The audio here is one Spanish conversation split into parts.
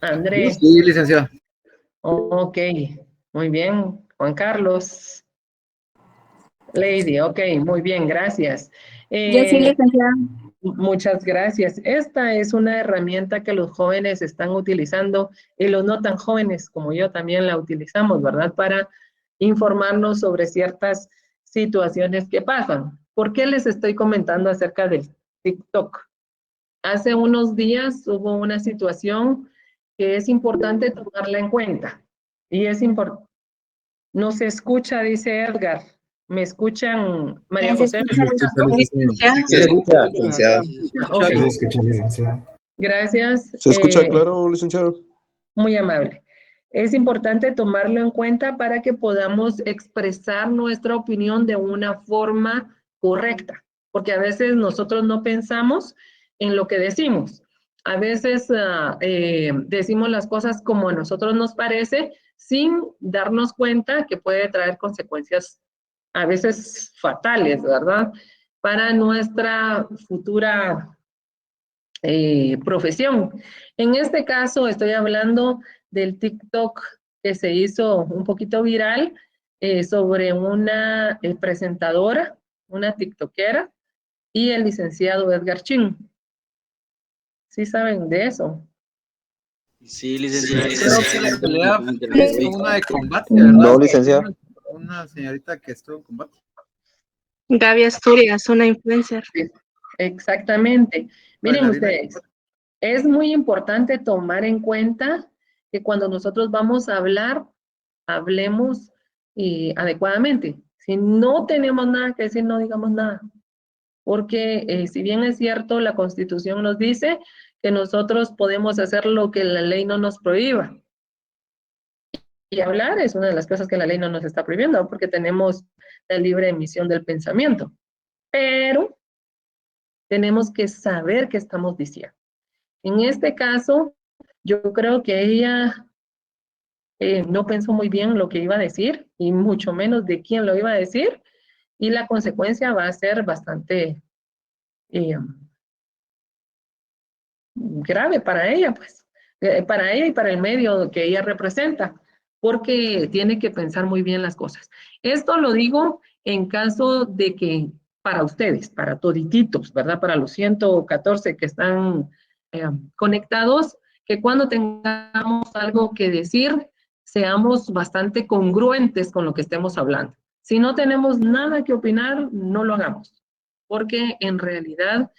Andrés. Sí, licenciado. Ok, muy bien. Juan Carlos. Lady, ok, muy bien, gracias. Yo sí, licenciada. Muchas gracias. Esta es una herramienta que los jóvenes están utilizando y los no tan jóvenes como yo también la utilizamos, ¿verdad? Para informarnos sobre ciertas situaciones que pasan. ¿Por qué les estoy comentando acerca del TikTok? Hace unos días hubo una situación que es importante tomarla en cuenta. Y es importante. No se escucha, dice Edgar. ¿Me escuchan, María ¿Se José? escucha, licenciada? Se escucha, licenciada. Ok, Se escucha, licenciada. gracias. ¿Se escucha claro, licenciado? Muy amable. Es importante tomarlo en cuenta para que podamos expresar nuestra opinión de una forma correcta, porque a veces nosotros no pensamos en lo que decimos. A veces decimos las cosas como a nosotros nos parece sin darnos cuenta que puede traer consecuencias a veces fatales, ¿verdad? Para nuestra futura profesión. En este caso estoy hablando del TikTok que se hizo un poquito viral sobre una presentadora, una tiktokera y el licenciado Edgar Chin. ¿Sí saben de eso? Sí, licenciado. Sí. Una de combate, ¿verdad? No, licenciada. Una señorita que estuvo en combate. Gaby Asturias, una influencer. Exactamente. Miren Bailarina. ustedes, es muy importante tomar en cuenta que cuando nosotros vamos a hablar, hablemos adecuadamente. Si no tenemos nada que decir, no digamos nada. Porque si bien es cierto, la Constitución nos dice que nosotros podemos hacer lo que la ley no nos prohíba. Y hablar es una de las cosas que la ley no nos está prohibiendo, porque tenemos la libre emisión del pensamiento. Pero tenemos que saber qué estamos diciendo. En este caso, yo creo que ella no pensó muy bien lo que iba a decir y mucho menos de quién lo iba a decir, y la consecuencia va a ser bastante eh, grave para ella, pues, para ella y para el medio que ella representa, porque tiene que pensar muy bien las cosas. Esto lo digo en caso de que para ustedes, para todititos, ¿verdad? Para los 114 que están conectados, que cuando tengamos algo que decir, seamos bastante congruentes con lo que estemos hablando. Si no tenemos nada que opinar, no lo hagamos, porque en realidad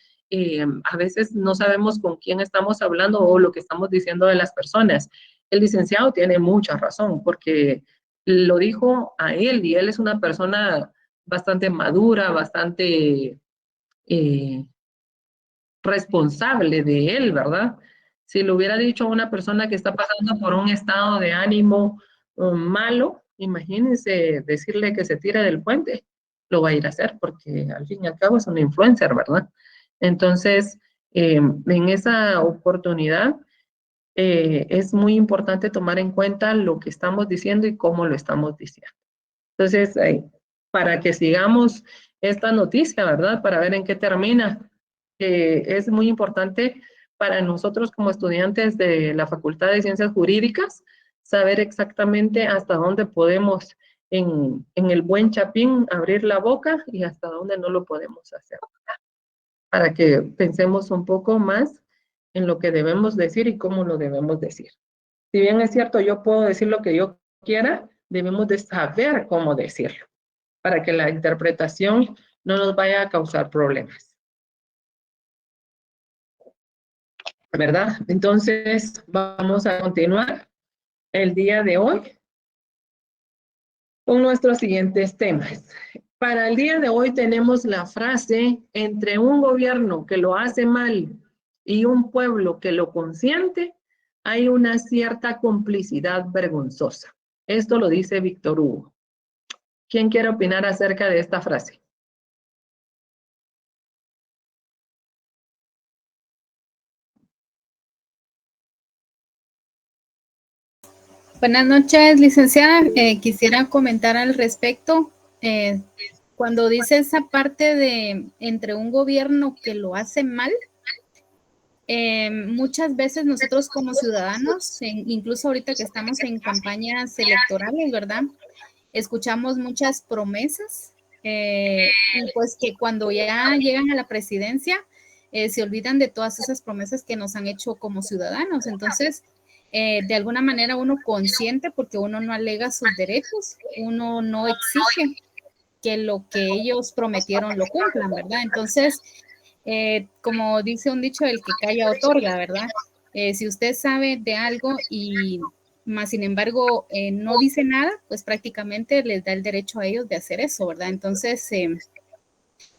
a veces no sabemos con quién estamos hablando o lo que estamos diciendo de las personas. El licenciado tiene mucha razón porque lo dijo a él y él es una persona bastante madura, bastante eh, responsable de él, ¿verdad? Si lo hubiera dicho a una persona que está pasando por un estado de ánimo malo, imagínense decirle que se tire del puente, lo va a ir a hacer porque al fin y al cabo es un influencer, ¿verdad? Entonces, en esa oportunidad es muy importante tomar en cuenta lo que estamos diciendo y cómo lo estamos diciendo. Entonces, para que sigamos esta noticia, ¿verdad? Para ver en qué termina. Es muy importante para nosotros como estudiantes de la Facultad de Ciencias Jurídicas saber exactamente hasta dónde podemos en el buen chapín abrir la boca y hasta dónde no lo podemos hacer. Para que pensemos un poco más en lo que debemos decir y cómo lo debemos decir. Si bien es cierto, yo puedo decir lo que yo quiera, debemos de saber cómo decirlo, para que la interpretación no nos vaya a causar problemas. ¿Verdad? Entonces, vamos a continuar el día de hoy con nuestros siguientes temas. Para el día de hoy tenemos la frase, entre un gobierno que lo hace mal y un pueblo que lo consiente, hay una cierta complicidad vergonzosa. Esto lo dice Víctor Hugo. ¿Quién quiere opinar acerca de esta frase? Buenas noches, licenciada. Quisiera comentar al respecto. Cuando dice esa parte de entre un gobierno que lo hace mal, muchas veces nosotros como ciudadanos, incluso ahorita que estamos en campañas electorales, ¿verdad? Escuchamos muchas promesas y pues que cuando ya llegan a la presidencia se olvidan de todas esas promesas que nos han hecho como ciudadanos. Entonces, de alguna manera uno consciente, porque uno no alega sus derechos, uno no exige que lo que ellos prometieron lo cumplan, ¿verdad? Entonces, como dice un dicho, el que calla otorga, ¿verdad? Si usted sabe de algo y más sin embargo no dice nada, pues prácticamente les da el derecho a ellos de hacer eso, ¿verdad? Entonces,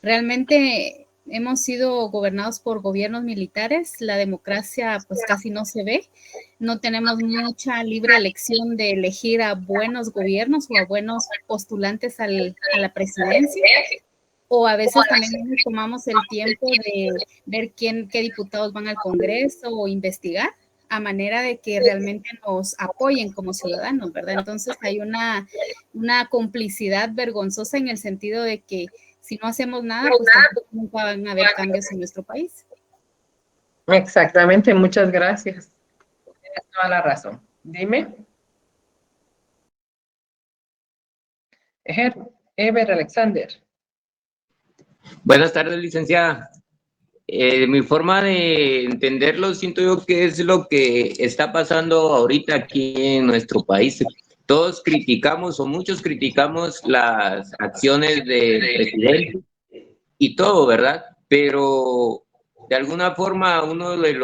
realmente hemos sido gobernados por gobiernos militares, la democracia pues casi no se ve, no tenemos mucha libre elección de elegir a buenos gobiernos o a buenos postulantes a la presidencia, o a veces también nos tomamos el tiempo de ver qué diputados van al Congreso o investigar, a manera de que realmente nos apoyen como ciudadanos, ¿verdad? Entonces hay una complicidad vergonzosa en el sentido de que si no hacemos nada, pues tampoco nunca van a haber cambios en nuestro país. Exactamente, muchas gracias. Tienes toda la razón. Dime. Ever Alexander. Buenas tardes, licenciada. Mi forma de entenderlo, siento yo que es lo que está pasando ahorita aquí en nuestro país. Todos criticamos, o muchos criticamos, las acciones del presidente y todo, ¿verdad? Pero de alguna forma una de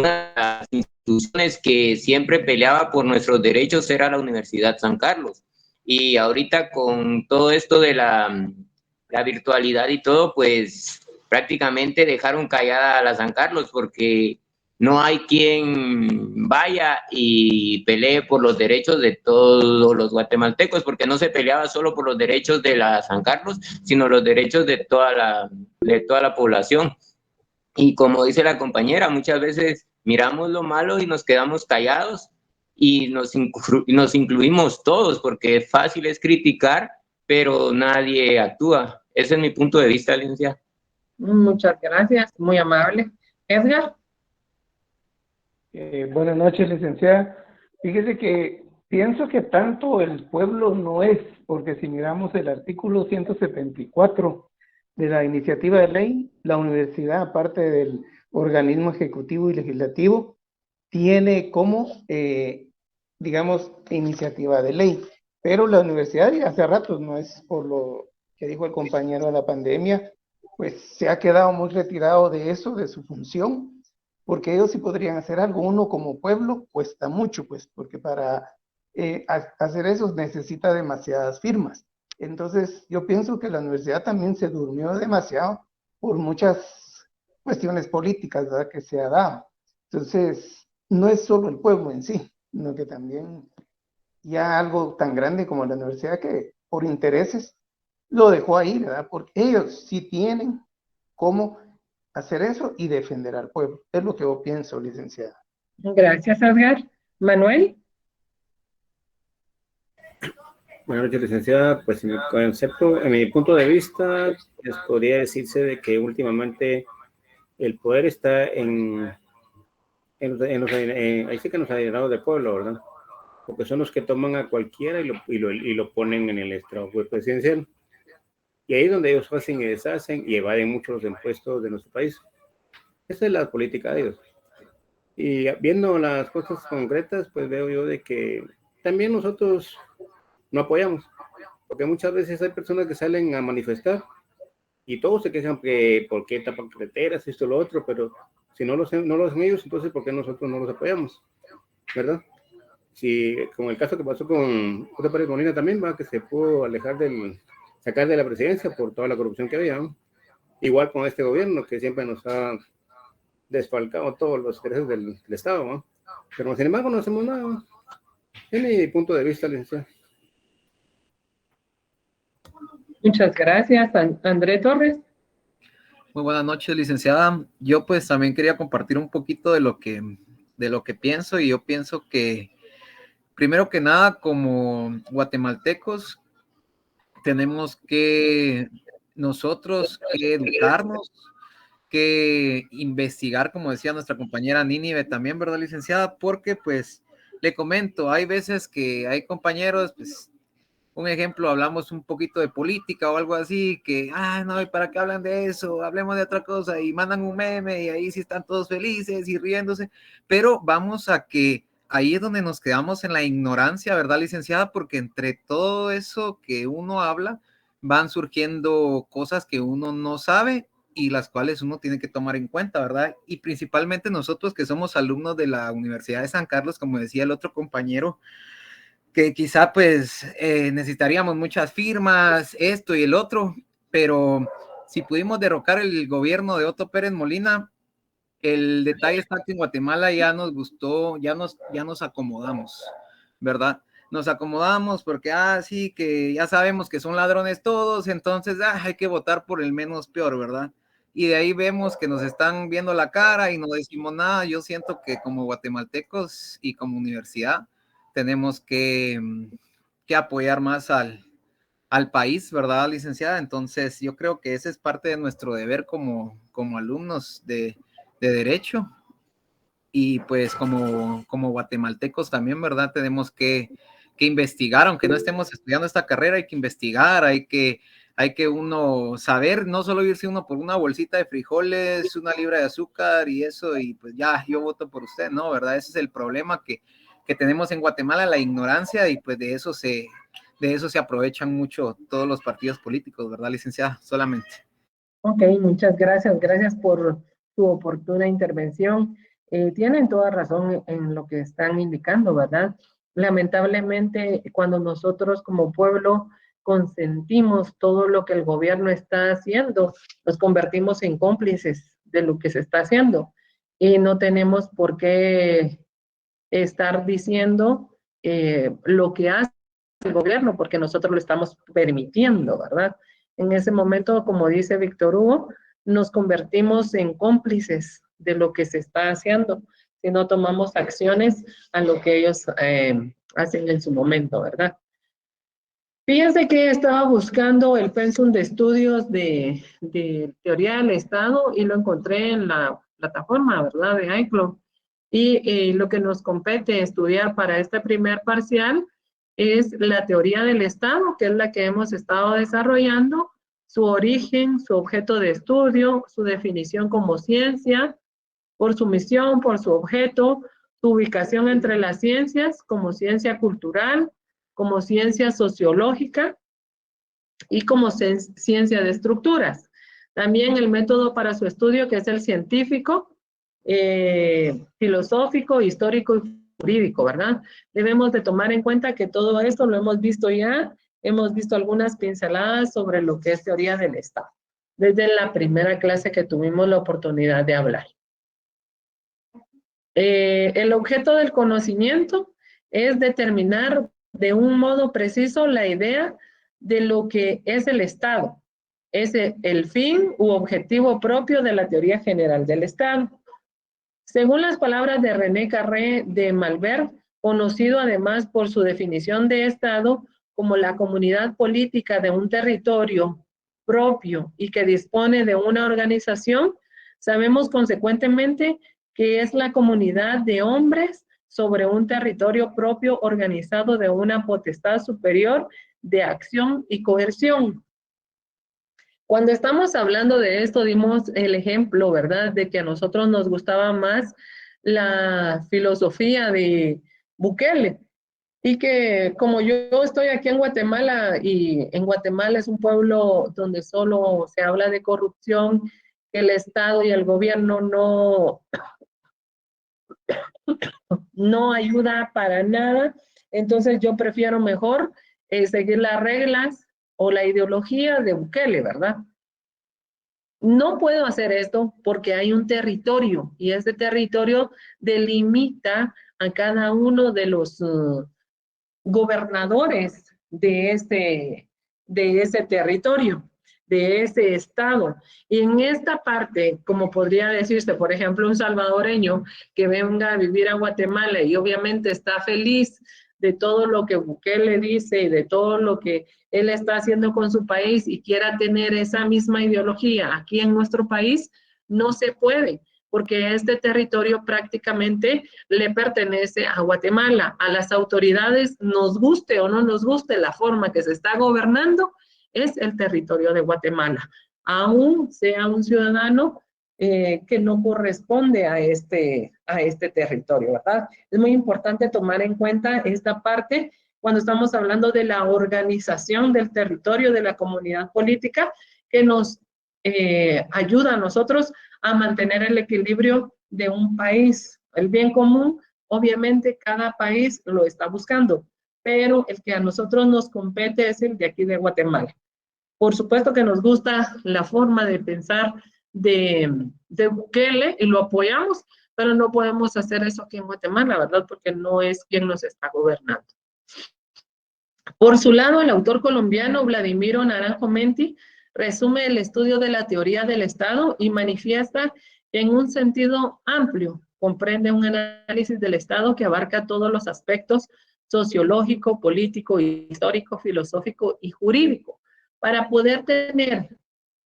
las instituciones que siempre peleaba por nuestros derechos era la Universidad San Carlos. Y ahorita con todo esto de la virtualidad y todo, pues prácticamente dejaron callada a la San Carlos, porque no hay quien vaya y pelee por los derechos de todos los guatemaltecos, porque no se peleaba solo por los derechos de la San Carlos, sino los derechos de toda la población. Y como dice la compañera, muchas veces miramos lo malo y nos quedamos callados y nos incluimos todos, porque fácil es criticar, pero nadie actúa. Ese es mi punto de vista, licenciada. Muchas gracias, muy amable. Edgar. Buenas noches, licenciada. Fíjese que pienso que tanto el pueblo no es, porque si miramos el artículo 174 de la iniciativa de ley, la universidad, aparte del organismo ejecutivo y legislativo, tiene como, digamos, iniciativa de ley. Pero la universidad, ya hace rato, no es por lo que dijo el compañero de la pandemia, pues se ha quedado muy retirado de eso, de su función, porque ellos sí podrían hacer algo. Uno como pueblo cuesta mucho, pues, porque para hacer eso necesita demasiadas firmas. Entonces, yo pienso que la universidad también se durmió demasiado por muchas cuestiones políticas, ¿verdad?, que se ha dado. Entonces, no es solo el pueblo en sí, sino que también ya algo tan grande como la universidad, que por intereses lo dejó ahí, ¿verdad? Porque ellos sí tienen cómo hacer eso y defender al pueblo. Es lo que yo pienso, licenciada. Gracias, Edgar. Manuel. Buenas noches, licenciada. Pues en mi concepto, en mi punto de vista, les podría decirse de que últimamente el poder está ahí sí que en los adinerados del pueblo, ¿verdad? Porque son los que toman a cualquiera y lo ponen en el estrado presidencial. Y ahí es donde ellos hacen y deshacen y evaden mucho los impuestos de nuestro país. Esa es la política de ellos. Y viendo las cosas concretas, pues veo yo de que también nosotros no apoyamos, porque muchas veces hay personas que salen a manifestar y todos se quejan que por qué tapan carreteras, esto, lo otro, pero si no lo hacen ellos, entonces ¿por qué nosotros no los apoyamos? ¿Verdad? Si, como el caso que pasó con José Pérez Molina también, ¿va? Que se pudo sacar de la presidencia por toda la corrupción que había, ¿no? Igual con este gobierno que siempre nos ha desfalcado todos los intereses del Estado, ¿no? Pero sin embargo no hacemos nada, ¿no? Es mi punto de vista, licenciado. Muchas gracias, André Torres. Muy buenas noches, licenciada. Yo pues también quería compartir un poquito de lo que pienso, y yo pienso que primero que nada, como guatemaltecos, tenemos que nosotros que educarnos que investigar, como decía nuestra compañera Nínive también, ¿verdad, licenciada? Porque, pues, le comento, hay veces que hay compañeros, pues, un ejemplo, hablamos un poquito de política o algo así, que, no, ¿y para qué hablan de eso? Hablemos de otra cosa, y mandan un meme, y ahí sí están todos felices y riéndose, pero vamos a que ahí es donde nos quedamos en la ignorancia, ¿verdad, licenciada? Porque entre todo eso que uno habla, van surgiendo cosas que uno no sabe y las cuales uno tiene que tomar en cuenta, ¿verdad? Y principalmente nosotros que somos alumnos de la Universidad de San Carlos, como decía el otro compañero, que quizá pues necesitaríamos muchas firmas, esto y el otro, pero si pudimos derrocar el gobierno de Otto Pérez Molina, el detalle está que en Guatemala ya nos gustó, ya nos acomodamos, ¿verdad? Nos acomodamos porque, sí, que ya sabemos que son ladrones todos, entonces hay que votar por el menos peor, ¿verdad? Y de ahí vemos que nos están viendo la cara y no decimos nada. Yo siento que como guatemaltecos y como universidad tenemos que apoyar más al país, ¿verdad, licenciada? Entonces yo creo que ese es parte de nuestro deber como alumnos de Derecho, y pues como guatemaltecos también, ¿verdad? Tenemos que investigar, aunque no estemos estudiando esta carrera, hay que investigar, hay que uno saber, no solo irse uno por una bolsita de frijoles, una libra de azúcar y eso, y pues ya, yo voto por usted, ¿no? ¿Verdad? Ese es el problema que tenemos en Guatemala, la ignorancia, y pues de eso se aprovechan mucho todos los partidos políticos, ¿verdad, licenciada? Solamente. Ok, muchas gracias. Gracias por su oportuna intervención. Tienen toda razón en lo que están indicando, ¿verdad? Lamentablemente, cuando nosotros como pueblo consentimos todo lo que el gobierno está haciendo, nos convertimos en cómplices de lo que se está haciendo y no tenemos por qué estar diciendo lo que hace el gobierno, porque nosotros lo estamos permitiendo, ¿verdad? En ese momento, como dice Víctor Hugo, nos convertimos en cómplices de lo que se está haciendo si no tomamos acciones a lo que ellos hacen en su momento, ¿verdad? Fíjense que estaba buscando el pensum de estudios de teoría del Estado y lo encontré en la plataforma, ¿verdad? De iCloud. Y lo que nos compete estudiar para este primer parcial es la teoría del Estado, que es la que hemos estado desarrollando, su origen, su objeto de estudio, su definición como ciencia, por su misión, por su objeto, su ubicación entre las ciencias, como ciencia cultural, como ciencia sociológica y como ciencia de estructuras. También el método para su estudio, que es el científico, filosófico, histórico y jurídico, ¿verdad? Debemos de tomar en cuenta que todo esto lo hemos visto ya, hemos visto algunas pinceladas sobre lo que es teoría del Estado, desde la primera clase que tuvimos la oportunidad de hablar. El objeto del conocimiento es determinar de un modo preciso la idea de lo que es el Estado. Es el fin u objetivo propio de la teoría general del Estado. Según las palabras de René Carré de Malberg, conocido además por su definición de Estado como la comunidad política de un territorio propio y que dispone de una organización, sabemos consecuentemente que es la comunidad de hombres sobre un territorio propio organizado de una potestad superior de acción y coerción. Cuando estamos hablando de esto, dimos el ejemplo, ¿verdad?, de que a nosotros nos gustaba más la filosofía de Bukele, y que como yo estoy aquí en Guatemala, y en Guatemala es un pueblo donde solo se habla de corrupción, que el Estado y el gobierno no ayuda para nada, entonces yo prefiero mejor seguir las reglas o la ideología de Bukele, ¿verdad? No puedo hacer esto porque hay un territorio y ese territorio delimita a cada uno de los gobernadores de ese territorio, de ese estado. Y en esta parte, como podría decirse, por ejemplo, un salvadoreño que venga a vivir a Guatemala y obviamente está feliz de todo lo que Bukele dice y de todo lo que él está haciendo con su país y quiera tener esa misma ideología aquí en nuestro país, No se puede, porque este territorio prácticamente le pertenece a Guatemala. A las autoridades, nos guste o no nos guste la forma que se está gobernando, es el territorio de Guatemala. Aún sea un ciudadano que no corresponde a este territorio, ¿verdad? Es muy importante tomar en cuenta esta parte cuando estamos hablando de la organización del territorio, de la comunidad política, que nos ayuda a nosotros a mantener el equilibrio de un país. El bien común, obviamente, cada país lo está buscando, pero el que a nosotros nos compete es el de aquí de Guatemala. Por supuesto que nos gusta la forma de pensar de Bukele y lo apoyamos, pero no podemos hacer eso aquí en Guatemala, ¿verdad? Porque no es quien nos está gobernando. Por su lado, el autor colombiano Vladimiro Naranjo Menti resume el estudio de la teoría del Estado y manifiesta que en un sentido amplio comprende un análisis del Estado que abarca todos los aspectos sociológico, político, histórico, filosófico y jurídico. Para poder tener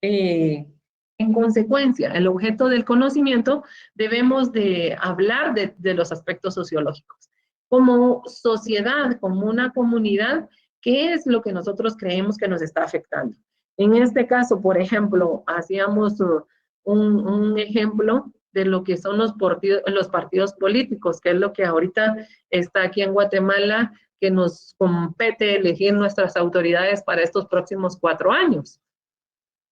en consecuencia el objeto del conocimiento, debemos de hablar de los aspectos sociológicos. Como sociedad, como una comunidad, ¿qué es lo que nosotros creemos que nos está afectando? En este caso, por ejemplo, hacíamos un ejemplo de lo que son los partidos políticos, que es lo que ahorita está aquí en Guatemala, que nos compete elegir nuestras autoridades para estos próximos 4 años.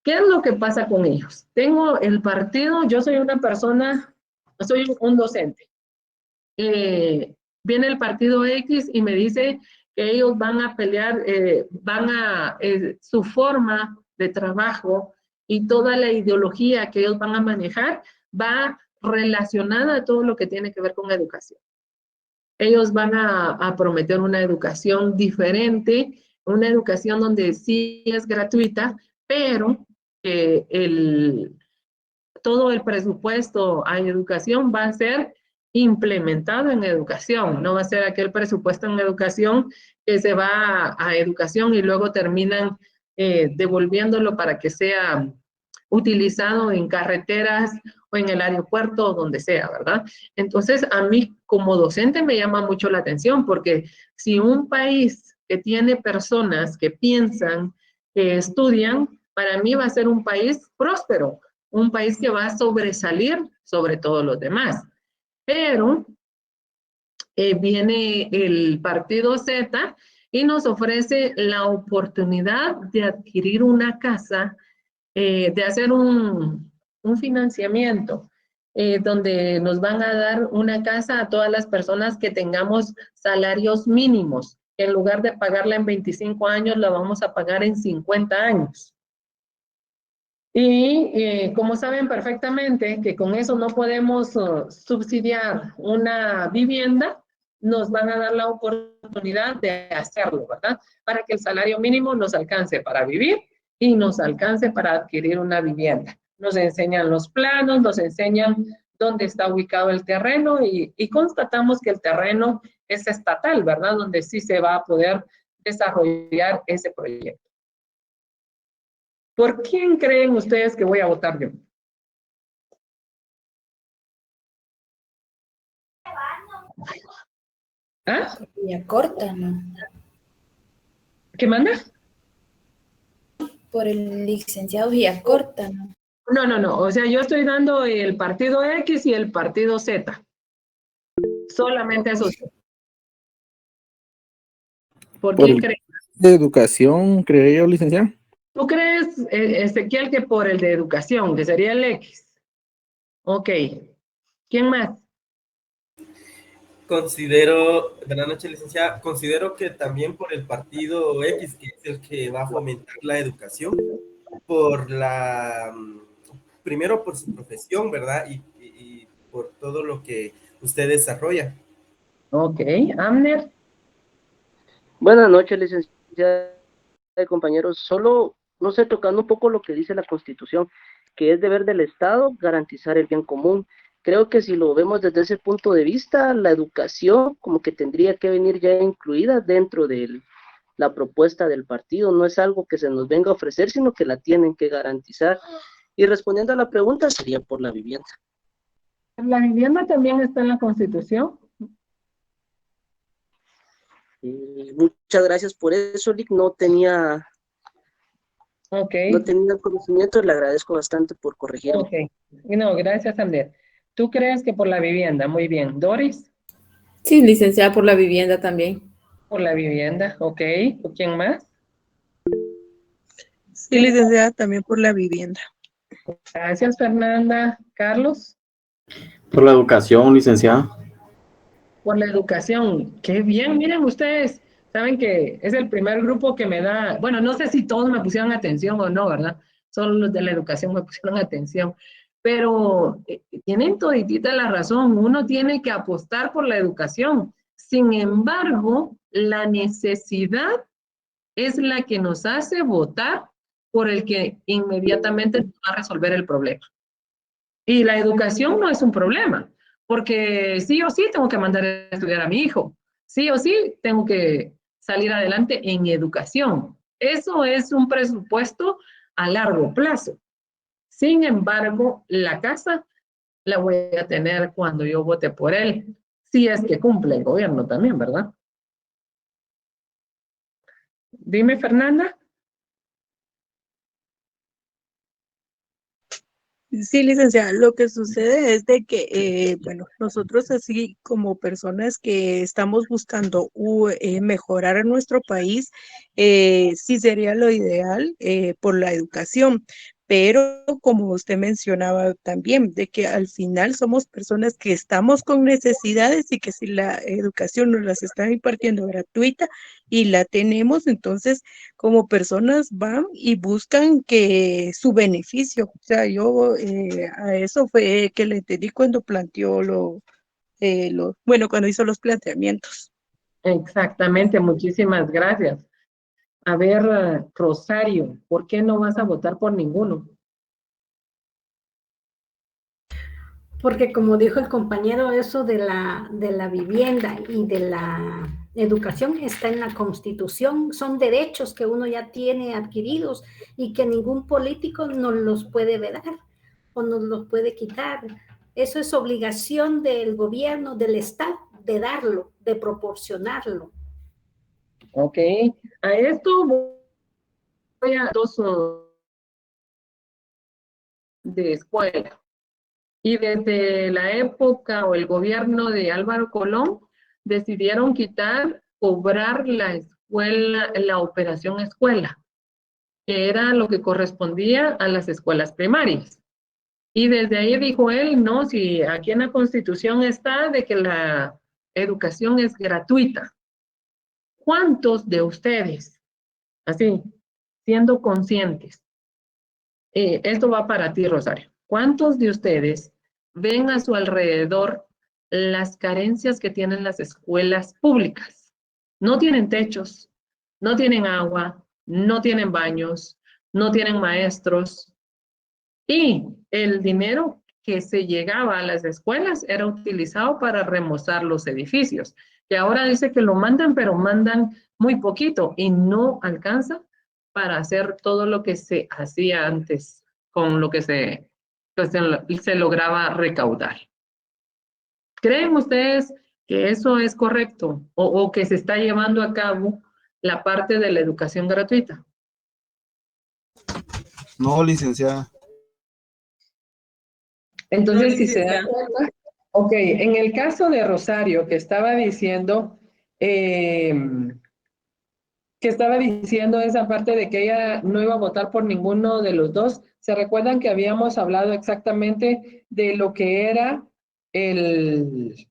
¿Qué es lo que pasa con ellos? Tengo el partido, yo soy una persona, soy un docente. Viene el partido X y me dice que ellos van a pelear, su forma de trabajo y toda la ideología que ellos van a manejar va relacionada a todo lo que tiene que ver con educación. Ellos van a prometer una educación diferente, una educación donde sí es gratuita, pero todo el presupuesto a educación va a ser implementado en educación, no va a ser aquel presupuesto en educación que se va a educación y luego terminan devolviéndolo para que sea utilizado en carreteras o en el aeropuerto o donde sea, ¿verdad? Entonces, a mí como docente me llama mucho la atención porque si un país que tiene personas que piensan, que estudian, para mí va a ser un país próspero, un país que va a sobresalir sobre todos los demás. Pero viene el partido Z y nos ofrece la oportunidad de adquirir una casa, de hacer un financiamiento, donde nos van a dar una casa a todas las personas que tengamos salarios mínimos. En lugar de pagarla en 25 años, la vamos a pagar en 50 años. Y como saben perfectamente que con eso no podemos subsidiar una vivienda, nos van a dar la oportunidad de hacerlo, ¿verdad? Para que el salario mínimo nos alcance para vivir y nos alcance para adquirir una vivienda. Nos enseñan los planos, nos enseñan dónde está ubicado el terreno y constatamos que el terreno es estatal, ¿verdad? Donde sí se va a poder desarrollar ese proyecto. ¿Por quién creen ustedes que voy a votar yo? ¿Ah? Villacorta, ¿no? ¿Qué manda? Por el licenciado Villacorta, ¿no? No. O sea, yo estoy dando el partido X y el partido Z. Solamente esos. ¿Por quién creen? De educación, creería yo, licenciado. ¿Tú crees, Ezequiel, que por el de educación, que sería el X? Ok. ¿Quién más? Buenas noches, licenciada, considero que también por el partido X, que es el que va a fomentar la educación, primero por su profesión, ¿verdad? Y por todo lo que usted desarrolla. Ok, Amner. Buenas noches, licenciada y compañeros. Solo, no sé, tocando un poco lo que dice la Constitución, que es deber del Estado garantizar el bien común. Creo que si lo vemos desde ese punto de vista, la educación como que tendría que venir ya incluida dentro de la propuesta del partido. No es algo que se nos venga a ofrecer, sino que la tienen que garantizar. Y respondiendo a la pregunta, sería por la vivienda. La vivienda también está en la Constitución. Muchas gracias por eso, Lick. No tenía conocimiento, le agradezco bastante por corregirme. Ok. No, gracias, Ander. ¿Tú crees que por la vivienda? Muy bien. ¿Doris? Sí, licenciada, por la vivienda también. Por la vivienda, ok. ¿Quién más? Sí, licenciada, también por la vivienda. Gracias, Fernanda. ¿Carlos? Por la educación, licenciada. Por la educación. Qué bien, miren ustedes. Saben que es el primer grupo que me da, bueno, no sé si todos me pusieron atención o no, ¿verdad? Solo los de la educación me pusieron atención. Pero tienen toditita la razón, uno tiene que apostar por la educación. Sin embargo, la necesidad es la que nos hace votar por el que inmediatamente va a resolver el problema. Y la educación no es un problema, porque sí o sí tengo que mandar a estudiar a mi hijo, sí o sí tengo que salir adelante en educación. Eso es un presupuesto a largo plazo. Sin embargo, la casa la voy a tener cuando yo vote por él, si es que cumple el gobierno también, ¿verdad? Dime, Fernanda. Sí, licenciada, lo que sucede es de que, bueno, nosotros así como personas que estamos buscando mejorar en nuestro país, sí sería lo ideal por la educación, pero como usted mencionaba también, de que al final somos personas que estamos con necesidades y que si la educación nos las están impartiendo gratuita y la tenemos, entonces como personas van y buscan que su beneficio, o sea, yo a eso fue que le entendí cuando planteó cuando hizo los planteamientos. Exactamente, muchísimas gracias. A ver, Rosario, ¿por qué no vas a votar por ninguno? Porque como dijo el compañero, eso de la vivienda y de la educación está en la Constitución, son derechos que uno ya tiene adquiridos y que ningún político nos los puede vedar o nos los puede quitar. Eso es obligación del gobierno, del Estado, de darlo, de proporcionarlo. Ok, a esto voy a dos de escuela. Y desde la época o el gobierno de Álvaro Colón decidieron cobrar la escuela, la operación escuela, que era lo que correspondía a las escuelas primarias. Y desde ahí dijo él, no, si aquí en la Constitución está de que la educación es gratuita. ¿Cuántos de ustedes, así, siendo conscientes, esto va para ti, Rosario, ¿cuántos de ustedes ven a su alrededor las carencias que tienen las escuelas públicas? No tienen techos, no tienen agua, no tienen baños, no tienen maestros. Y el dinero que se llegaba a las escuelas era utilizado para remozar los edificios, que ahora dice que lo mandan, pero mandan muy poquito y no alcanza para hacer todo lo que se hacía antes con lo que se lograba recaudar. ¿Creen ustedes que eso es correcto o que se está llevando a cabo la parte de la educación gratuita? No, licenciada. Entonces, si se da cuenta, ok, en el caso de Rosario, que estaba diciendo esa parte de que ella no iba a votar por ninguno de los dos, ¿se recuerdan que habíamos hablado exactamente de lo que era el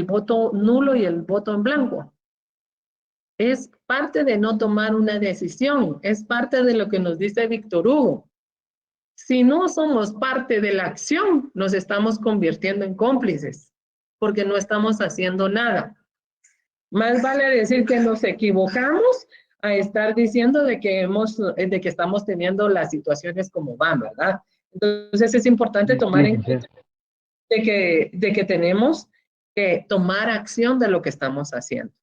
voto nulo y el voto en blanco? Es parte de no tomar una decisión, es parte de lo que nos dice Víctor Hugo. Si no somos parte de la acción, nos estamos convirtiendo en cómplices, porque no estamos haciendo nada. Más vale decir que nos equivocamos a estar diciendo de que estamos teniendo las situaciones como van, ¿verdad? Entonces es importante tomar en cuenta de que tenemos que tomar acción de lo que estamos haciendo.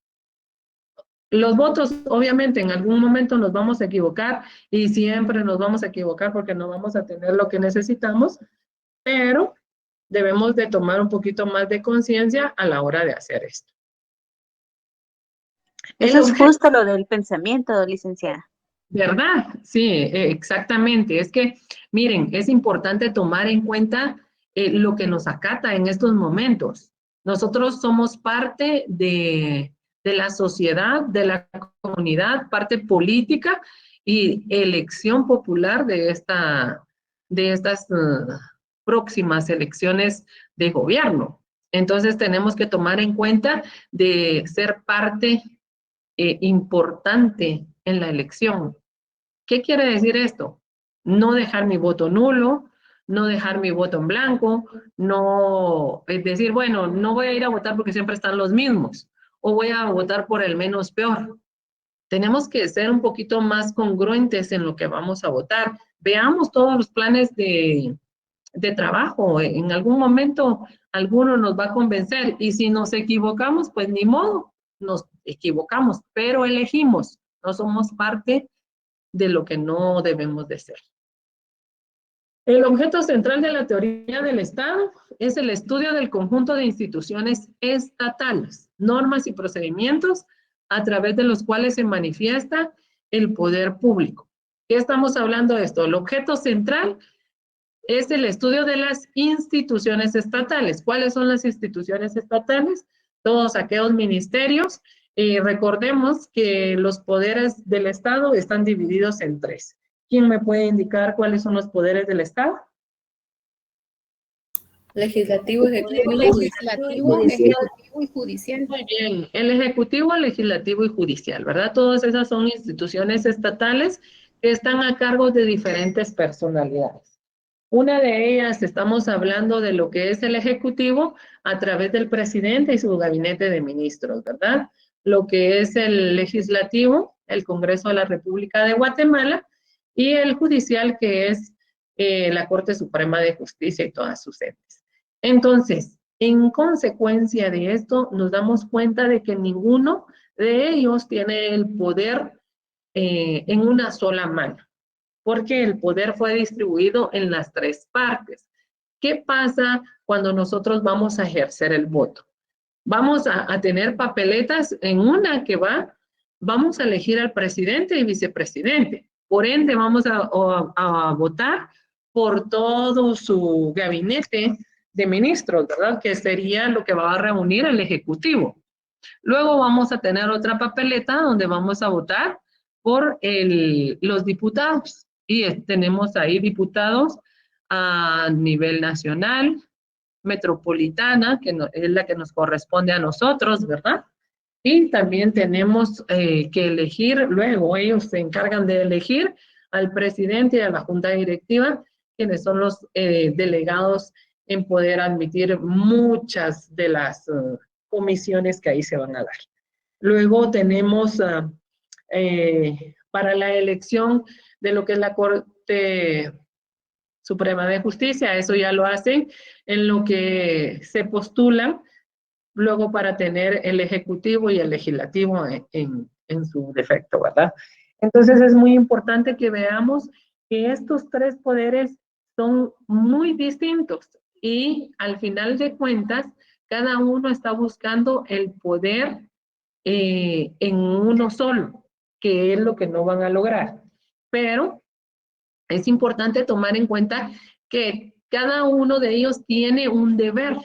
Los votos, obviamente, en algún momento nos vamos a equivocar y siempre nos vamos a equivocar porque no vamos a tener lo que necesitamos, pero debemos de tomar un poquito más de conciencia a la hora de hacer esto. Eso es justo lo del pensamiento, licenciada. ¿Verdad? Sí, exactamente. Es que, miren, es importante tomar en cuenta lo que nos acata en estos momentos. Nosotros somos parte de la sociedad, de la comunidad, parte política y elección popular de estas próximas elecciones de gobierno. Entonces tenemos que tomar en cuenta de ser parte importante en la elección. ¿Qué quiere decir esto? No dejar mi voto nulo, no dejar mi voto en blanco, no, es decir, bueno, no voy a ir a votar porque siempre están los mismos, o voy a votar por el menos peor. Tenemos que ser un poquito más congruentes en lo que vamos a votar. Veamos todos los planes de trabajo. En algún momento alguno nos va a convencer y si nos equivocamos, pues ni modo, nos equivocamos, pero elegimos, no somos parte de lo que no debemos de ser. El objeto central de la teoría del Estado es el estudio del conjunto de instituciones estatales, normas y procedimientos a través de los cuales se manifiesta el poder público. ¿Qué estamos hablando de esto? El objeto central es el estudio de las instituciones estatales. ¿Cuáles son las instituciones estatales? Todos aquellos ministerios. Recordemos que los poderes del Estado están divididos en 3. ¿Quién me puede indicar cuáles son los poderes del Estado? Legislativo, Legislativo, ejecutivo y judicial. Muy bien, el ejecutivo, legislativo y judicial, ¿verdad? Todas esas son instituciones estatales que están a cargo de diferentes personalidades. Una de ellas, estamos hablando de lo que es el ejecutivo a través del presidente y su gabinete de ministros, ¿verdad? Lo que es el legislativo, el Congreso de la República de Guatemala, y el judicial, que es la Corte Suprema de Justicia y todas sus entes. Entonces, en consecuencia de esto, nos damos cuenta de que ninguno de ellos tiene el poder en una sola mano, porque el poder fue distribuido en las 3 partes. ¿Qué pasa cuando nosotros vamos a ejercer el voto? Vamos a tener papeletas en una que vamos a elegir al presidente y vicepresidente. Por ende, vamos a votar por todo su gabinete de ministros, ¿verdad? Que sería lo que va a reunir el Ejecutivo. Luego vamos a tener otra papeleta donde vamos a votar por los diputados. Y tenemos ahí diputados a nivel nacional, metropolitana, que es la que nos corresponde a nosotros, ¿verdad? Y también tenemos que elegir, luego ellos se encargan de elegir al presidente y a la junta directiva, quienes son los delegados en poder admitir muchas de las comisiones que ahí se van a dar. Luego tenemos para la elección de lo que es la Corte Suprema de Justicia, eso ya lo hacen en lo que se postulan luego para tener el ejecutivo y el legislativo en su defecto, ¿verdad? Entonces es muy importante que veamos que estos 3 poderes son muy distintos y al final de cuentas cada uno está buscando el poder en uno solo, que es lo que no van a lograr. Pero es importante tomar en cuenta que cada uno de ellos tiene un deber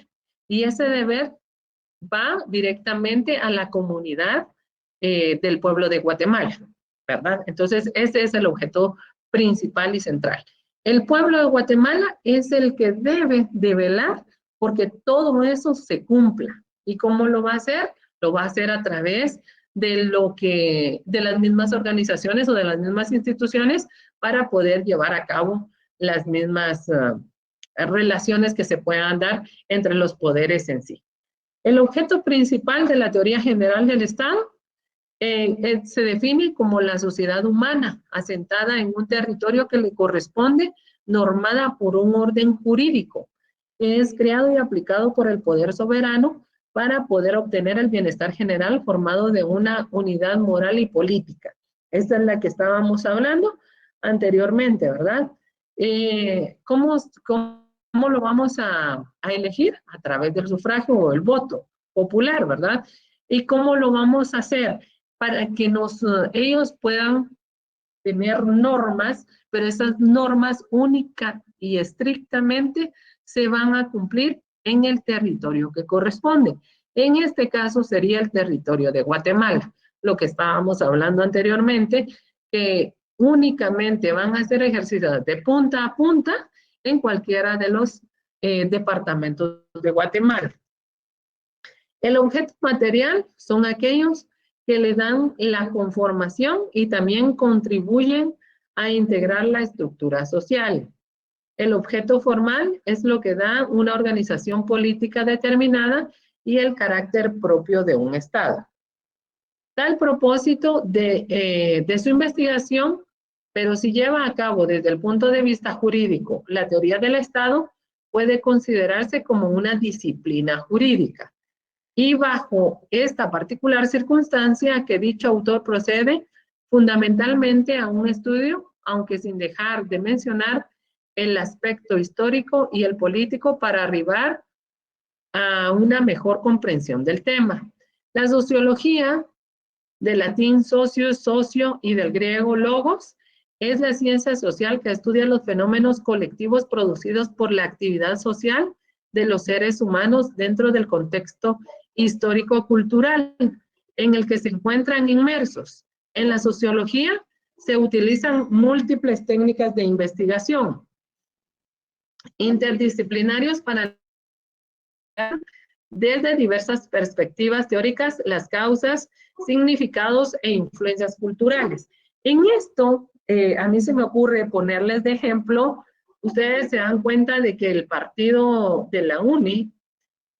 y ese deber va directamente a la comunidad del pueblo de Guatemala, ¿verdad? Entonces, ese es el objeto principal y central. El pueblo de Guatemala es el que debe de velar porque todo eso se cumpla. ¿Y cómo lo va a hacer? Lo va a hacer a través de las mismas organizaciones o de las mismas instituciones para poder llevar a cabo las mismas relaciones que se puedan dar entre los poderes en sí. El objeto principal de la teoría general del Estado se define como la sociedad humana asentada en un territorio que le corresponde, normada por un orden jurídico, que es creado y aplicado por el poder soberano para poder obtener el bienestar general formado de una unidad moral y política. Esta es la que estábamos hablando anteriormente, ¿verdad? ¿Cómo lo vamos a elegir? A través del sufragio o el voto popular, ¿verdad? ¿Y cómo lo vamos a hacer? Para que ellos puedan tener normas, pero esas normas únicas y estrictamente se van a cumplir en el territorio que corresponde. En este caso sería el territorio de Guatemala, lo que estábamos hablando anteriormente, que únicamente van a ser ejercidas de punta a punta en cualquiera de los departamentos de Guatemala. El objeto material son aquellos que le dan la conformación y también contribuyen a integrar la estructura social. El objeto formal es lo que da una organización política determinada y el carácter propio de un Estado. Tal propósito de su investigación, pero si lleva a cabo desde el punto de vista jurídico la teoría del Estado, puede considerarse como una disciplina jurídica. Y bajo esta particular circunstancia que dicho autor procede fundamentalmente a un estudio, aunque sin dejar de mencionar el aspecto histórico y el político para arribar a una mejor comprensión del tema. La sociología, del latín socius, socio, y del griego logos, es la ciencia social que estudia los fenómenos colectivos producidos por la actividad social de los seres humanos dentro del contexto histórico-cultural en el que se encuentran inmersos. En la sociología se utilizan múltiples técnicas de investigación interdisciplinarios para desde diversas perspectivas teóricas las causas, significados e influencias culturales. En esto, a mí se me ocurre ponerles de ejemplo, ustedes se dan cuenta de que el partido de la UNI,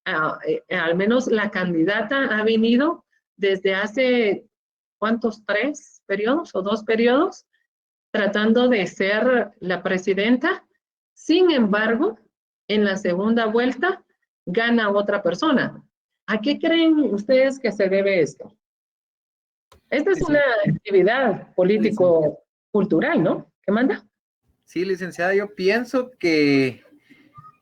al menos la candidata ha venido desde hace, ¿cuántos? 3 periodos o 2 periodos, tratando de ser la presidenta. Sin embargo, en la segunda vuelta gana otra persona. ¿A qué creen ustedes que se debe esto? Esta es una actividad político-cultural, ¿no? ¿Qué manda? Sí, licenciada, yo pienso que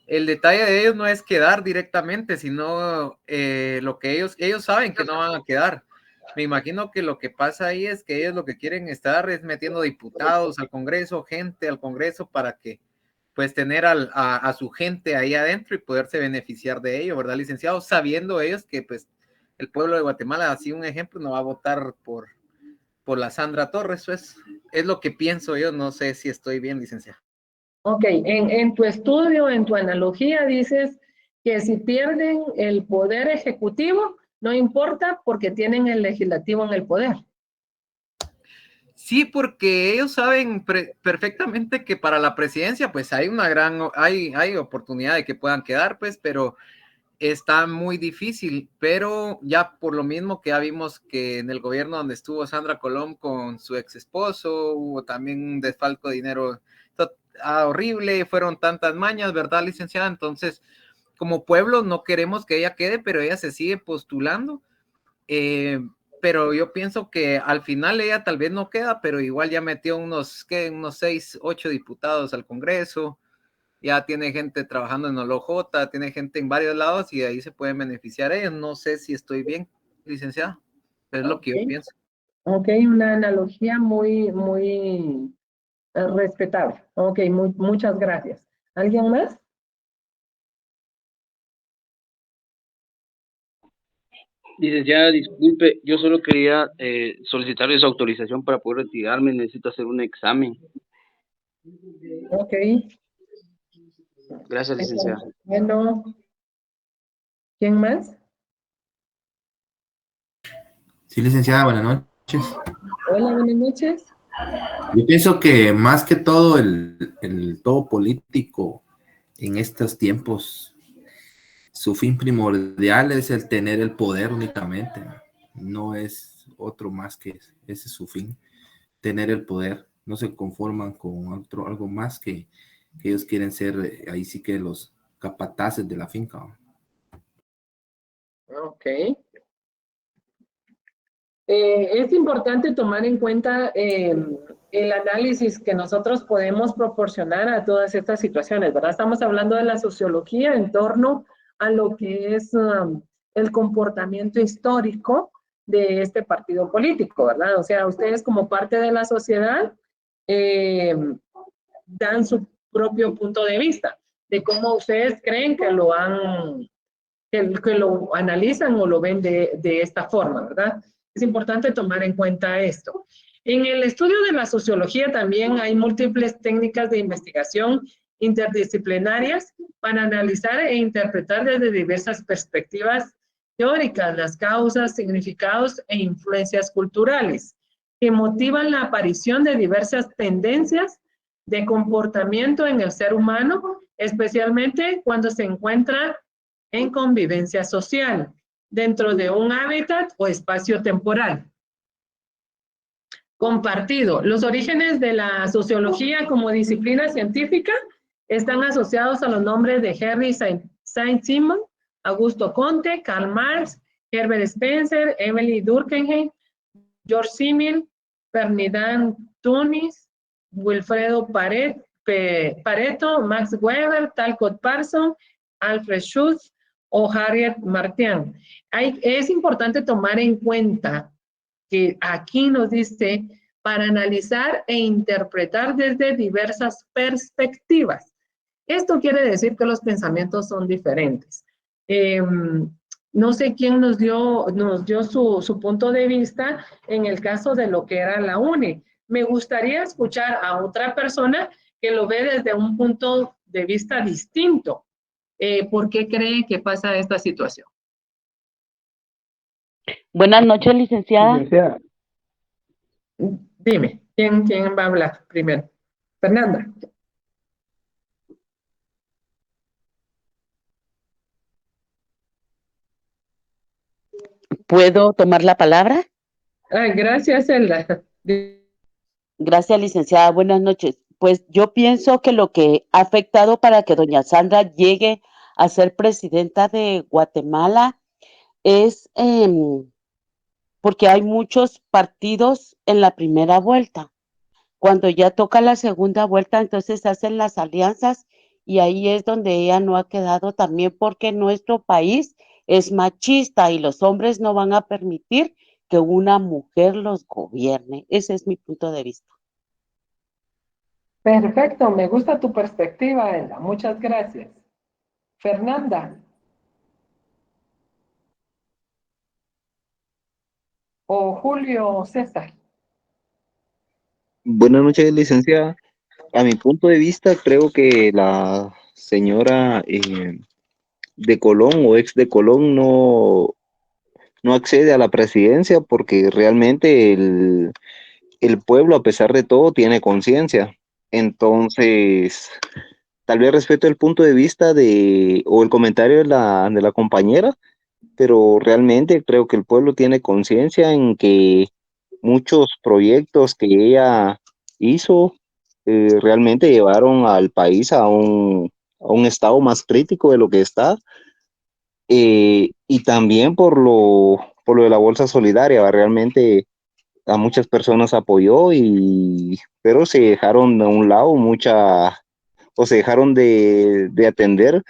el detalle de ellos no es quedar directamente, sino lo que ellos saben que no van a quedar. Me imagino que lo que pasa ahí es que ellos lo que quieren estar es metiendo diputados al Congreso, gente al Congreso para que pues tener a su gente ahí adentro y poderse beneficiar de ello, ¿verdad, licenciado? Sabiendo ellos que pues el pueblo de Guatemala, así un ejemplo, no va a votar por la Sandra Torres, pues es lo que pienso yo, no sé si estoy bien, licenciado. Ok, en tu estudio, en tu analogía, dices que si pierden el poder ejecutivo, no importa porque tienen el legislativo en el poder. Sí, porque ellos saben perfectamente que para la presidencia, pues hay hay oportunidad de que puedan quedar, pues, pero está muy difícil. Pero ya por lo mismo que ya vimos que en el gobierno donde estuvo Sandra Colom con su ex esposo, hubo también un desfalco de dinero horrible, fueron tantas mañas, ¿verdad, licenciada? Entonces, como pueblo no queremos que ella quede, pero ella se sigue postulando. Pero yo pienso que al final ella tal vez no queda, pero igual ya metió unos 6, 8 diputados al Congreso, ya tiene gente trabajando en el OJ, tiene gente en varios lados y de ahí se pueden beneficiar ellos. No sé si estoy bien, licenciada, pero es lo que yo pienso. Ok, una analogía muy respetable. Ok, muchas gracias. ¿Alguien más? Licenciada, disculpe, yo solo quería solicitarle su autorización para poder retirarme, necesito hacer un examen. Ok. Gracias, licenciada. Bueno, ¿quién más? Sí, licenciada, buenas noches. Hola, buenas noches. Yo pienso que más que todo el todo político en estos tiempos, su fin primordial es el tener el poder únicamente, no es otro más que ese es su fin, tener el poder, no se conforman con algo más que ellos quieren ser, ahí sí que los capataces de la finca. Ok. Es importante tomar en cuenta el análisis que nosotros podemos proporcionar a todas estas situaciones, ¿verdad? Estamos hablando de la sociología en torno a lo que es el comportamiento histórico de este partido político, ¿verdad? O sea, ustedes como parte de la sociedad dan su propio punto de vista de cómo ustedes creen que lo han, que lo analizan o lo ven de esta forma, ¿verdad? Es importante tomar en cuenta esto. En el estudio de la sociología también hay múltiples técnicas de investigación interdisciplinarias para analizar e interpretar desde diversas perspectivas teóricas las causas, significados e influencias culturales que motivan la aparición de diversas tendencias de comportamiento en el ser humano, especialmente cuando se encuentra en convivencia social, dentro de un hábitat o espacio temporal. Compartido. Los orígenes de la sociología como disciplina científica están asociados a los nombres de Henry Saint-Simon, Augusto Comte, Karl Marx, Herbert Spencer, Emily Durkheim, George Simmel, Ferdinand Tönnies, Wilfredo Pareto, Max Weber, Talcott Parsons, Alfred Schultz o Harriet Martian. Es importante tomar en cuenta que aquí nos dice para analizar e interpretar desde diversas perspectivas. Esto quiere decir que los pensamientos son diferentes. No sé quién nos dio su punto de vista en el caso de lo que era la UNE. Me gustaría escuchar a otra persona que lo ve desde un punto de vista distinto. ¿Por qué cree que pasa esta situación? Buenas noches, licenciada. Licenciada. Dime, ¿quién va a hablar primero? Fernanda. ¿Puedo tomar la palabra? Gracias, Elda. Gracias, licenciada. Buenas noches. Pues yo pienso que lo que ha afectado para que doña Sandra llegue a ser presidenta de Guatemala es porque hay muchos partidos en la primera vuelta. Cuando ya toca la segunda vuelta, entonces hacen las alianzas y ahí es donde ella no ha quedado también porque nuestro país es machista y los hombres no van a permitir que una mujer los gobierne. Ese es mi punto de vista. Perfecto, me gusta tu perspectiva, Elda. Muchas gracias. Fernanda. O Julio César. Buenas noches, licenciada. A mi punto de vista, creo que la señora de Colón o ex de Colón no accede a la presidencia porque realmente el pueblo, a pesar de todo, tiene conciencia. Entonces, tal vez respeto el punto de vista o el comentario de la compañera, pero realmente creo que el pueblo tiene conciencia en que muchos proyectos que ella hizo realmente llevaron al país a un estado más crítico de lo que está, y también por lo de la bolsa solidaria, ¿va? Realmente a muchas personas apoyó, pero se dejaron de un lado o se dejaron de atender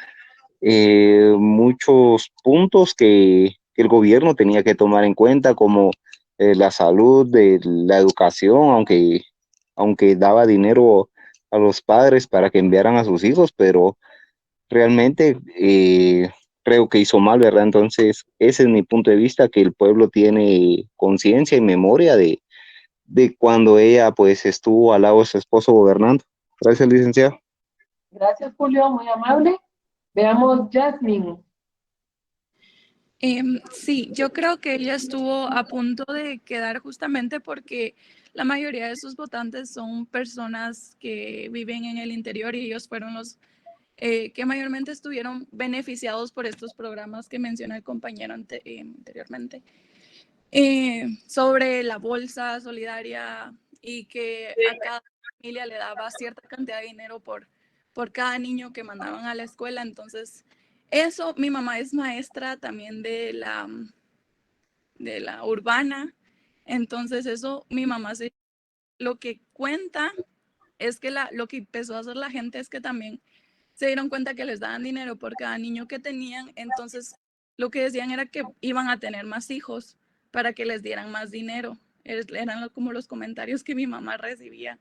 muchos puntos que el gobierno tenía que tomar en cuenta, como la salud, de la educación, aunque daba dinero a los padres para que enviaran a sus hijos, pero realmente creo que hizo mal, ¿verdad? Entonces, ese es mi punto de vista, que el pueblo tiene conciencia y memoria de cuando ella pues estuvo al lado de su esposo gobernando. Gracias, licenciado. Gracias, Julio, muy amable. Veamos, Jasmine. Sí, yo creo que ella estuvo a punto de quedar justamente porque la mayoría de sus votantes son personas que viven en el interior y ellos fueron los que mayormente estuvieron beneficiados por estos programas que menciona el compañero anteriormente. Sobre la bolsa solidaria y que a cada familia le daba cierta cantidad de dinero por cada niño que mandaban a la escuela. Entonces, Eso, mi mamá es maestra también de la urbana, entonces eso, mi mamá lo que cuenta es que lo que empezó a hacer la gente es que también se dieron cuenta que les daban dinero por cada niño que tenían, entonces lo que decían era que iban a tener más hijos para que les dieran más dinero. Eran como los comentarios que mi mamá recibía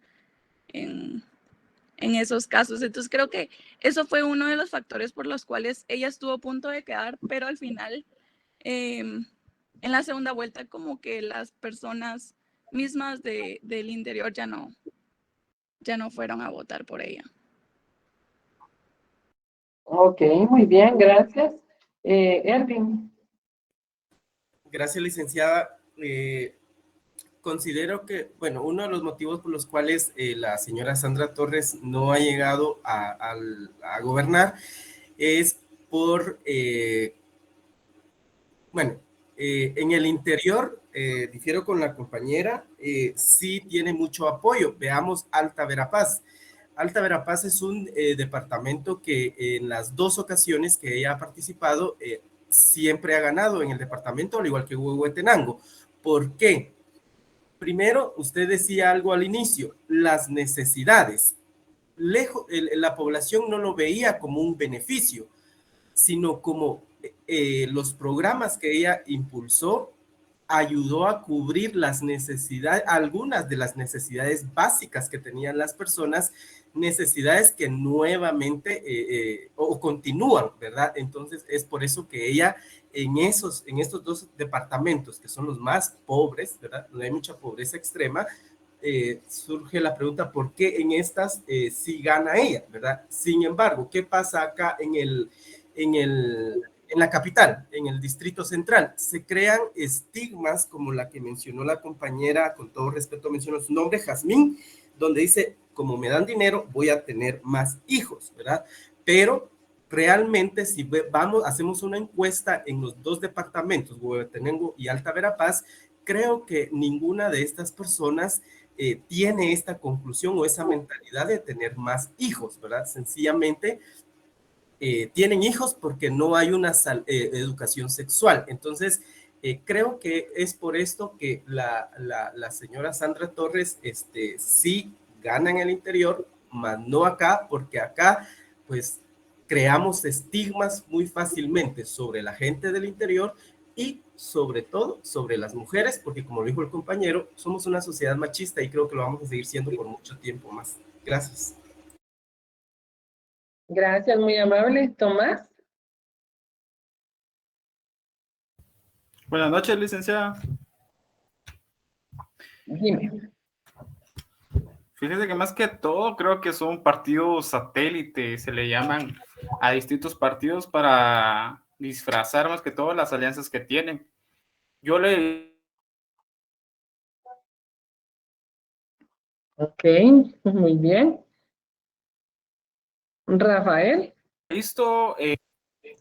en esos casos. Entonces creo que eso fue uno de los factores por los cuales ella estuvo a punto de quedar, pero al final, en la segunda vuelta, como que las personas mismas del interior ya no fueron a votar por ella. Ok, muy bien, gracias. Erwin. Gracias, licenciada. Considero que, bueno, uno de los motivos por los cuales la señora Sandra Torres no ha llegado a gobernar es por, en el interior, difiero con la compañera, sí tiene mucho apoyo. Veamos Alta Verapaz. Alta Verapaz es un departamento que en las 2 ocasiones que ella ha participado, siempre ha ganado en el departamento, al igual que Huehuetenango. ¿Por qué? Primero, usted decía algo al inicio, las necesidades. La población no lo veía como un beneficio, sino como los programas que ella impulsó ayudó a cubrir las necesidades, algunas de las necesidades básicas que tenían las personas, necesidades que nuevamente o continúan, ¿verdad? Entonces es por eso que ella en estos 2 departamentos que son los más pobres, ¿verdad? Donde hay mucha pobreza extrema, surge la pregunta, ¿por qué en estas sí gana ella, ¿verdad? Sin embargo, ¿qué pasa acá en la capital, en el Distrito Central? Se crean estigmas como la que mencionó la compañera, con todo respeto mencionó su nombre, Jazmín, donde dice, como me dan dinero, voy a tener más hijos, ¿verdad? Pero realmente si hacemos una encuesta en los 2 departamentos, Huehuetenango y Alta Verapaz, creo que ninguna de estas personas tiene esta conclusión o esa mentalidad de tener más hijos, ¿verdad? Sencillamente tienen hijos porque no hay una educación sexual. Entonces, creo que es por esto que la señora Sandra Torres sí gana en el interior, mas no acá, porque acá, pues, creamos estigmas muy fácilmente sobre la gente del interior y sobre todo sobre las mujeres, porque como lo dijo el compañero, somos una sociedad machista y creo que lo vamos a seguir siendo por mucho tiempo más. Gracias. Gracias, muy amable. Tomás. Buenas noches, licenciada. Dime. Fíjese que más que todo creo que son partidos satélite, se le llaman a distintos partidos para disfrazar más que todo las alianzas que tienen. Yo le... Ok, muy bien. Rafael. Listo.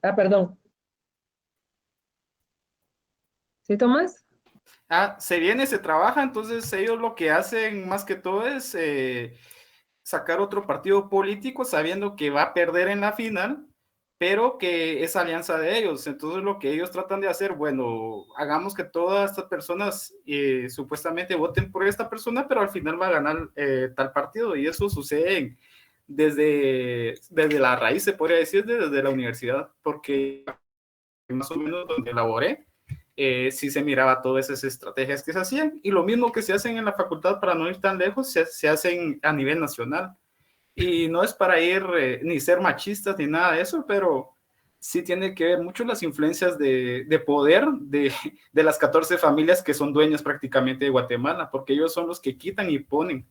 Perdón. ¿Sí, Tomás? Se viene, se trabaja, entonces ellos lo que hacen más que todo es sacar otro partido político sabiendo que va a perder en la final, pero que es alianza de ellos. Entonces lo que ellos tratan de hacer, bueno, hagamos que todas estas personas supuestamente voten por esta persona, pero al final va a ganar tal partido, y eso sucede desde la raíz, se podría decir, desde la universidad, porque más o menos donde laboré, sí se miraba todas esas estrategias que se hacían, y lo mismo que se hacen en la facultad, para no ir tan lejos, se hacen a nivel nacional. Y no es para ir ni ser machistas ni nada de eso, pero sí tiene que ver mucho las influencias de poder de las 14 familias que son dueñas prácticamente de Guatemala, porque ellos son los que quitan y ponen.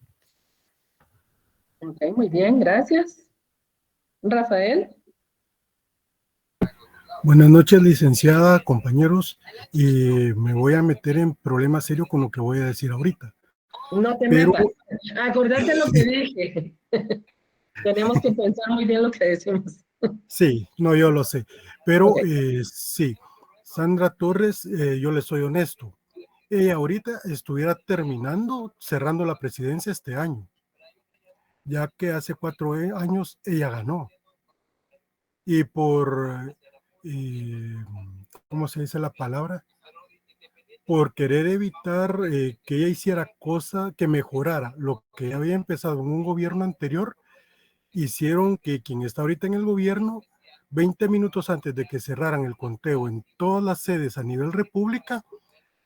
Ok, muy bien, gracias. Rafael. Buenas noches, licenciada, compañeros. Me voy a meter en problemas serios con lo que voy a decir ahorita. No te metas. Acordate lo que dije. Tenemos que pensar muy bien lo que decimos. Sí, no, yo lo sé. Pero sí, Sandra Torres, yo le soy honesto. Ella ahorita estuviera cerrando la presidencia este año, ya que hace 4 años ella ganó. Y por ¿cómo se dice la palabra? Por querer evitar que ella hiciera cosa que mejorara lo que había empezado en un gobierno anterior, hicieron que quien está ahorita en el gobierno, 20 minutos antes de que cerraran el conteo en todas las sedes a nivel república,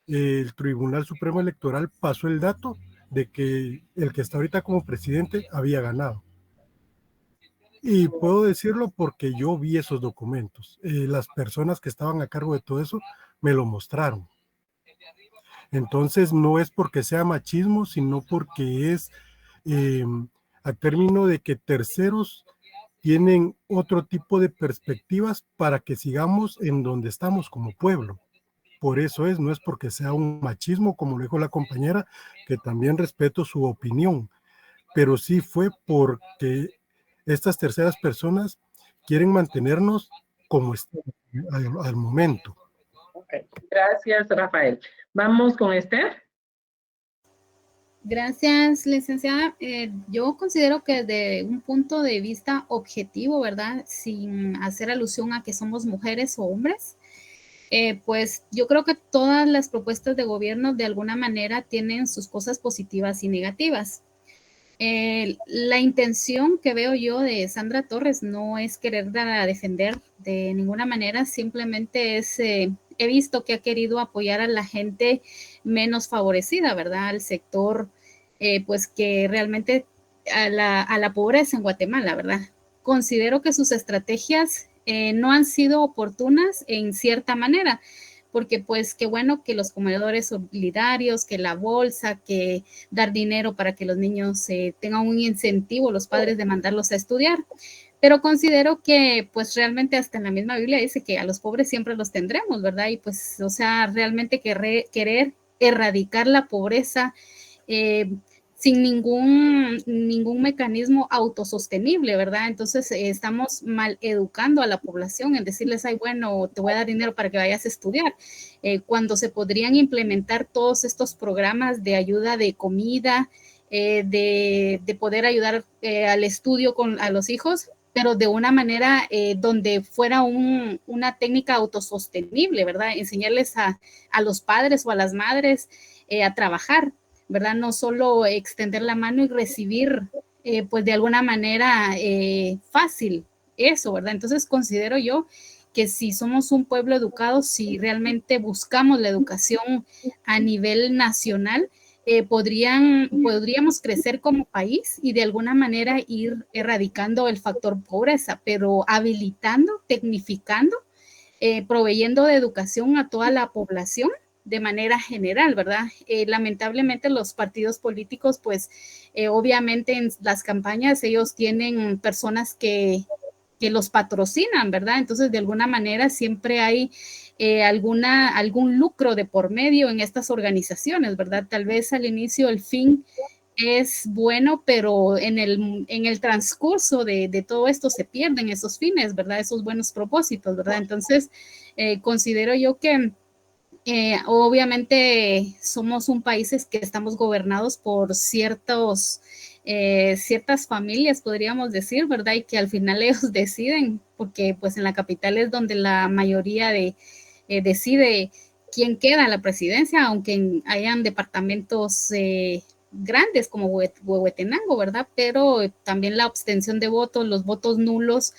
el Tribunal Supremo Electoral pasó el dato de que el que está ahorita como presidente había ganado. Y puedo decirlo porque yo vi esos documentos. Las personas que estaban a cargo de todo eso me lo mostraron. Entonces no es porque sea machismo, sino porque es a término de que terceros tienen otro tipo de perspectivas para que sigamos en donde estamos como pueblo. Por eso no es porque sea un machismo, como lo dijo la compañera, que también respeto su opinión, pero sí fue porque estas terceras personas quieren mantenernos como estamos al momento. Okay. Gracias, Rafael. Vamos con Esther. Gracias, licenciada. Yo considero que desde un punto de vista objetivo, ¿verdad? Sin hacer alusión a que somos mujeres o hombres, pues yo creo que todas las propuestas de gobierno de alguna manera tienen sus cosas positivas y negativas. La intención que veo yo de Sandra Torres no es quererla defender de ninguna manera, simplemente es, he visto que ha querido apoyar a la gente menos favorecida, ¿verdad? Al sector, pues que realmente a la pobreza en Guatemala, ¿verdad? Considero que sus estrategias no han sido oportunas en cierta manera, porque pues qué bueno que los comedores solidarios, que la bolsa, que dar dinero para que los niños tengan un incentivo, los padres de mandarlos a estudiar, pero considero que pues realmente hasta en la misma Biblia dice que a los pobres siempre los tendremos, ¿verdad? Y pues, o sea, realmente querer erradicar la pobreza sin ningún mecanismo autosostenible, ¿verdad? Entonces estamos mal educando a la población en decirles, ay, bueno, te voy a dar dinero para que vayas a estudiar, cuando se podrían implementar todos estos programas de ayuda de comida, de poder ayudar al estudio a los hijos, pero de una manera donde fuera una técnica autosostenible, ¿verdad? Enseñarles a los padres o a las madres a trabajar, ¿verdad? No solo extender la mano y recibir, pues de alguna manera fácil eso, ¿verdad? Entonces considero yo que si somos un pueblo educado, si realmente buscamos la educación a nivel nacional, podríamos crecer como país y de alguna manera ir erradicando el factor pobreza, pero habilitando, tecnificando, proveyendo de educación a toda la población de manera general, ¿verdad? Lamentablemente los partidos políticos, pues obviamente en las campañas ellos tienen personas que los patrocinan, ¿verdad? Entonces de alguna manera siempre hay algún lucro de por medio en estas organizaciones, ¿verdad? Tal vez al inicio el fin es bueno, pero en el transcurso de todo esto se pierden esos fines, ¿verdad? Esos buenos propósitos, ¿verdad? Entonces considero yo que obviamente somos un país que estamos gobernados por ciertas familias, podríamos decir, ¿verdad? Y que al final ellos deciden, porque pues en la capital es donde la mayoría decide quién queda en la presidencia, aunque hayan departamentos grandes como Huehuetenango, ¿verdad? Pero también la abstención de votos, los votos nulos,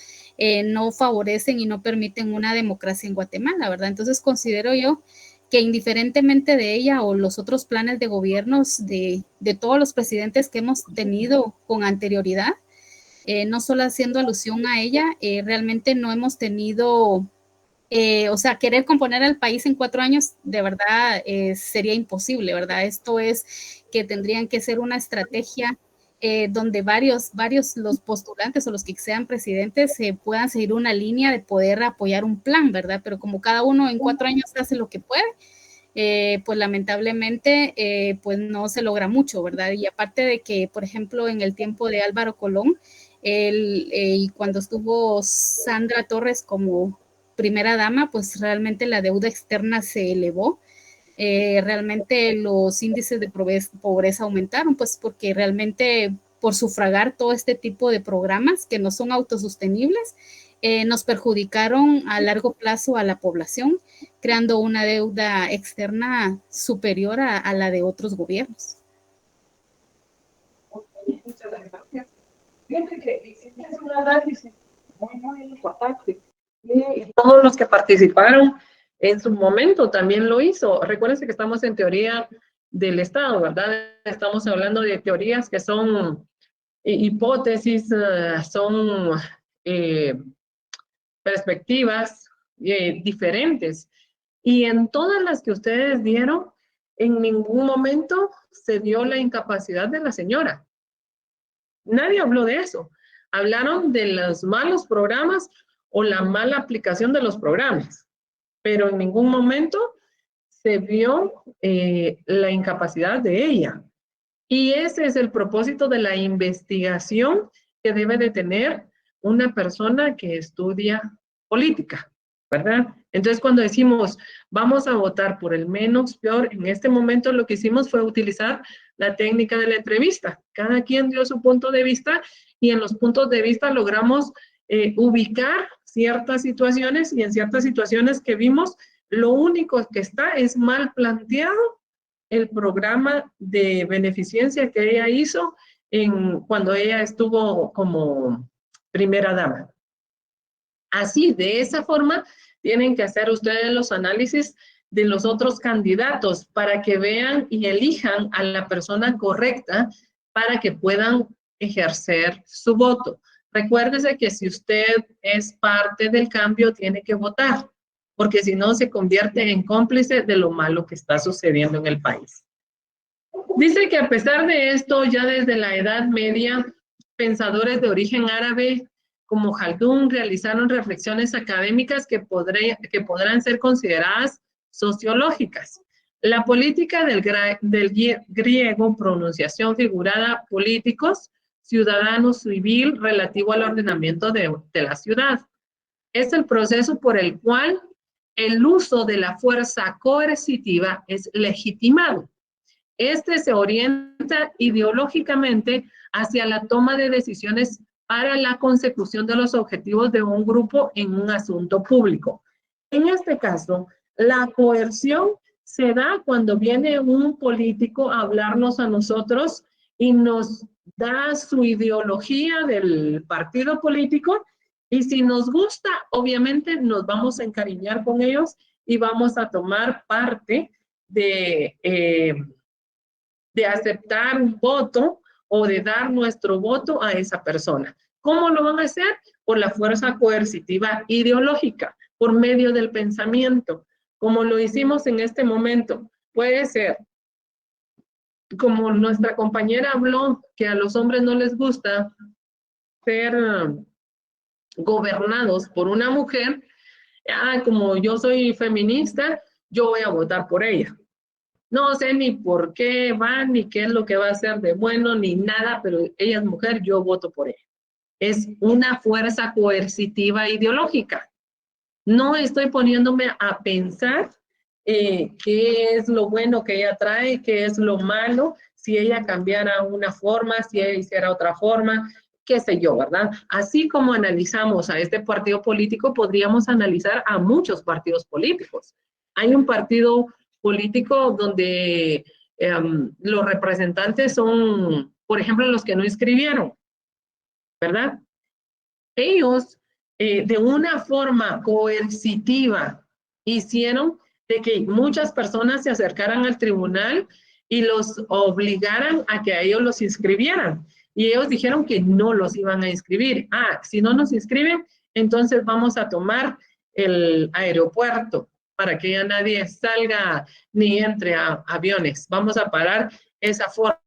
no favorecen y no permiten una democracia en Guatemala, ¿verdad? Entonces considero yo que indiferentemente de ella o los otros planes de gobiernos de todos los presidentes que hemos tenido con anterioridad, no solo haciendo alusión a ella, realmente no hemos tenido, o sea, querer componer al país en 4 años, de verdad sería imposible, ¿verdad? Esto es que tendrían que ser una estrategia donde varios los postulantes o los que sean presidentes puedan seguir una línea de poder apoyar un plan, ¿verdad? Pero como cada uno en 4 años hace lo que puede, pues lamentablemente pues no se logra mucho, ¿verdad? Y aparte de que, por ejemplo, en el tiempo de Álvaro Colón, y cuando estuvo Sandra Torres como primera dama, pues realmente la deuda externa se elevó. Realmente los índices de pobreza aumentaron, pues porque realmente por sufragar todo este tipo de programas que no son autosostenibles, nos perjudicaron a largo plazo a la población, creando una deuda externa superior a la de otros gobiernos. Muchas gracias. Fíjense que es un análisis muy importante. Y todos los que participaron en su momento también lo hizo. Recuérdense que estamos en teoría del Estado, ¿verdad? Estamos hablando de teorías que son hipótesis, son perspectivas diferentes. Y en todas las que ustedes dieron, en ningún momento se dio la incapacidad de la señora. Nadie habló de eso. Hablaron de los malos programas o la mala aplicación de los programas, pero en ningún momento se vio la incapacidad de ella. Y ese es el propósito de la investigación que debe de tener una persona que estudia política, ¿verdad? Entonces, cuando decimos vamos a votar por el menos peor, en este momento lo que hicimos fue utilizar la técnica de la entrevista. Cada quien dio su punto de vista y en los puntos de vista logramos ubicar ciertas situaciones, y en ciertas situaciones que vimos, lo único que está es mal planteado el programa de beneficencia que ella hizo cuando ella estuvo como primera dama. Así, de esa forma, tienen que hacer ustedes los análisis de los otros candidatos para que vean y elijan a la persona correcta para que puedan ejercer su voto. Recuérdese que si usted es parte del cambio, tiene que votar, porque si no se convierte en cómplice de lo malo que está sucediendo en el país. Dice que a pesar de esto, ya desde la Edad Media, pensadores de origen árabe como Jaldún realizaron reflexiones académicas que podrán ser consideradas sociológicas. La política del griego, pronunciación figurada, políticos, ciudadano civil, relativo al ordenamiento de la ciudad. Es el proceso por el cual el uso de la fuerza coercitiva es legitimado. Este se orienta ideológicamente hacia la toma de decisiones para la consecución de los objetivos de un grupo en un asunto público. En este caso, la coerción se da cuando viene un político a hablarnos a nosotros y nos da su ideología del partido político, y si nos gusta, obviamente nos vamos a encariñar con ellos y vamos a tomar parte de aceptar un voto o de dar nuestro voto a esa persona. ¿Cómo lo van a hacer? Por la fuerza coercitiva ideológica, por medio del pensamiento, como lo hicimos en este momento. Puede ser, como nuestra compañera habló, que a los hombres no les gusta ser gobernados por una mujer. Como yo soy feminista, yo voy a votar por ella. No sé ni por qué va, ni qué es lo que va a hacer de bueno, ni nada, pero ella es mujer, yo voto por ella. Es una fuerza coercitiva ideológica. No estoy poniéndome a pensar qué es lo bueno que ella trae, qué es lo malo, si ella cambiara una forma, si ella hiciera otra forma, qué sé yo, ¿verdad? Así como analizamos a este partido político, podríamos analizar a muchos partidos políticos. Hay un partido político donde los representantes son, por ejemplo, los que no inscribieron, ¿verdad? Ellos, de una forma coercitiva, hicieron de que muchas personas se acercaran al tribunal y los obligaran a que a ellos los inscribieran. Y ellos dijeron que no los iban a inscribir. Si no nos inscriben, entonces vamos a tomar el aeropuerto para que ya nadie salga ni entre a aviones. Vamos a parar esa forma.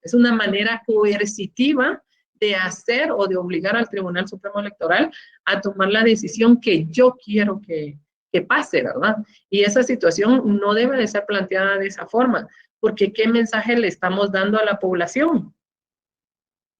Es una manera coercitiva de hacer o de obligar al Tribunal Supremo Electoral a tomar la decisión que yo quiero que pase, ¿verdad? Y esa situación no debe de ser planteada de esa forma, porque ¿qué mensaje le estamos dando a la población?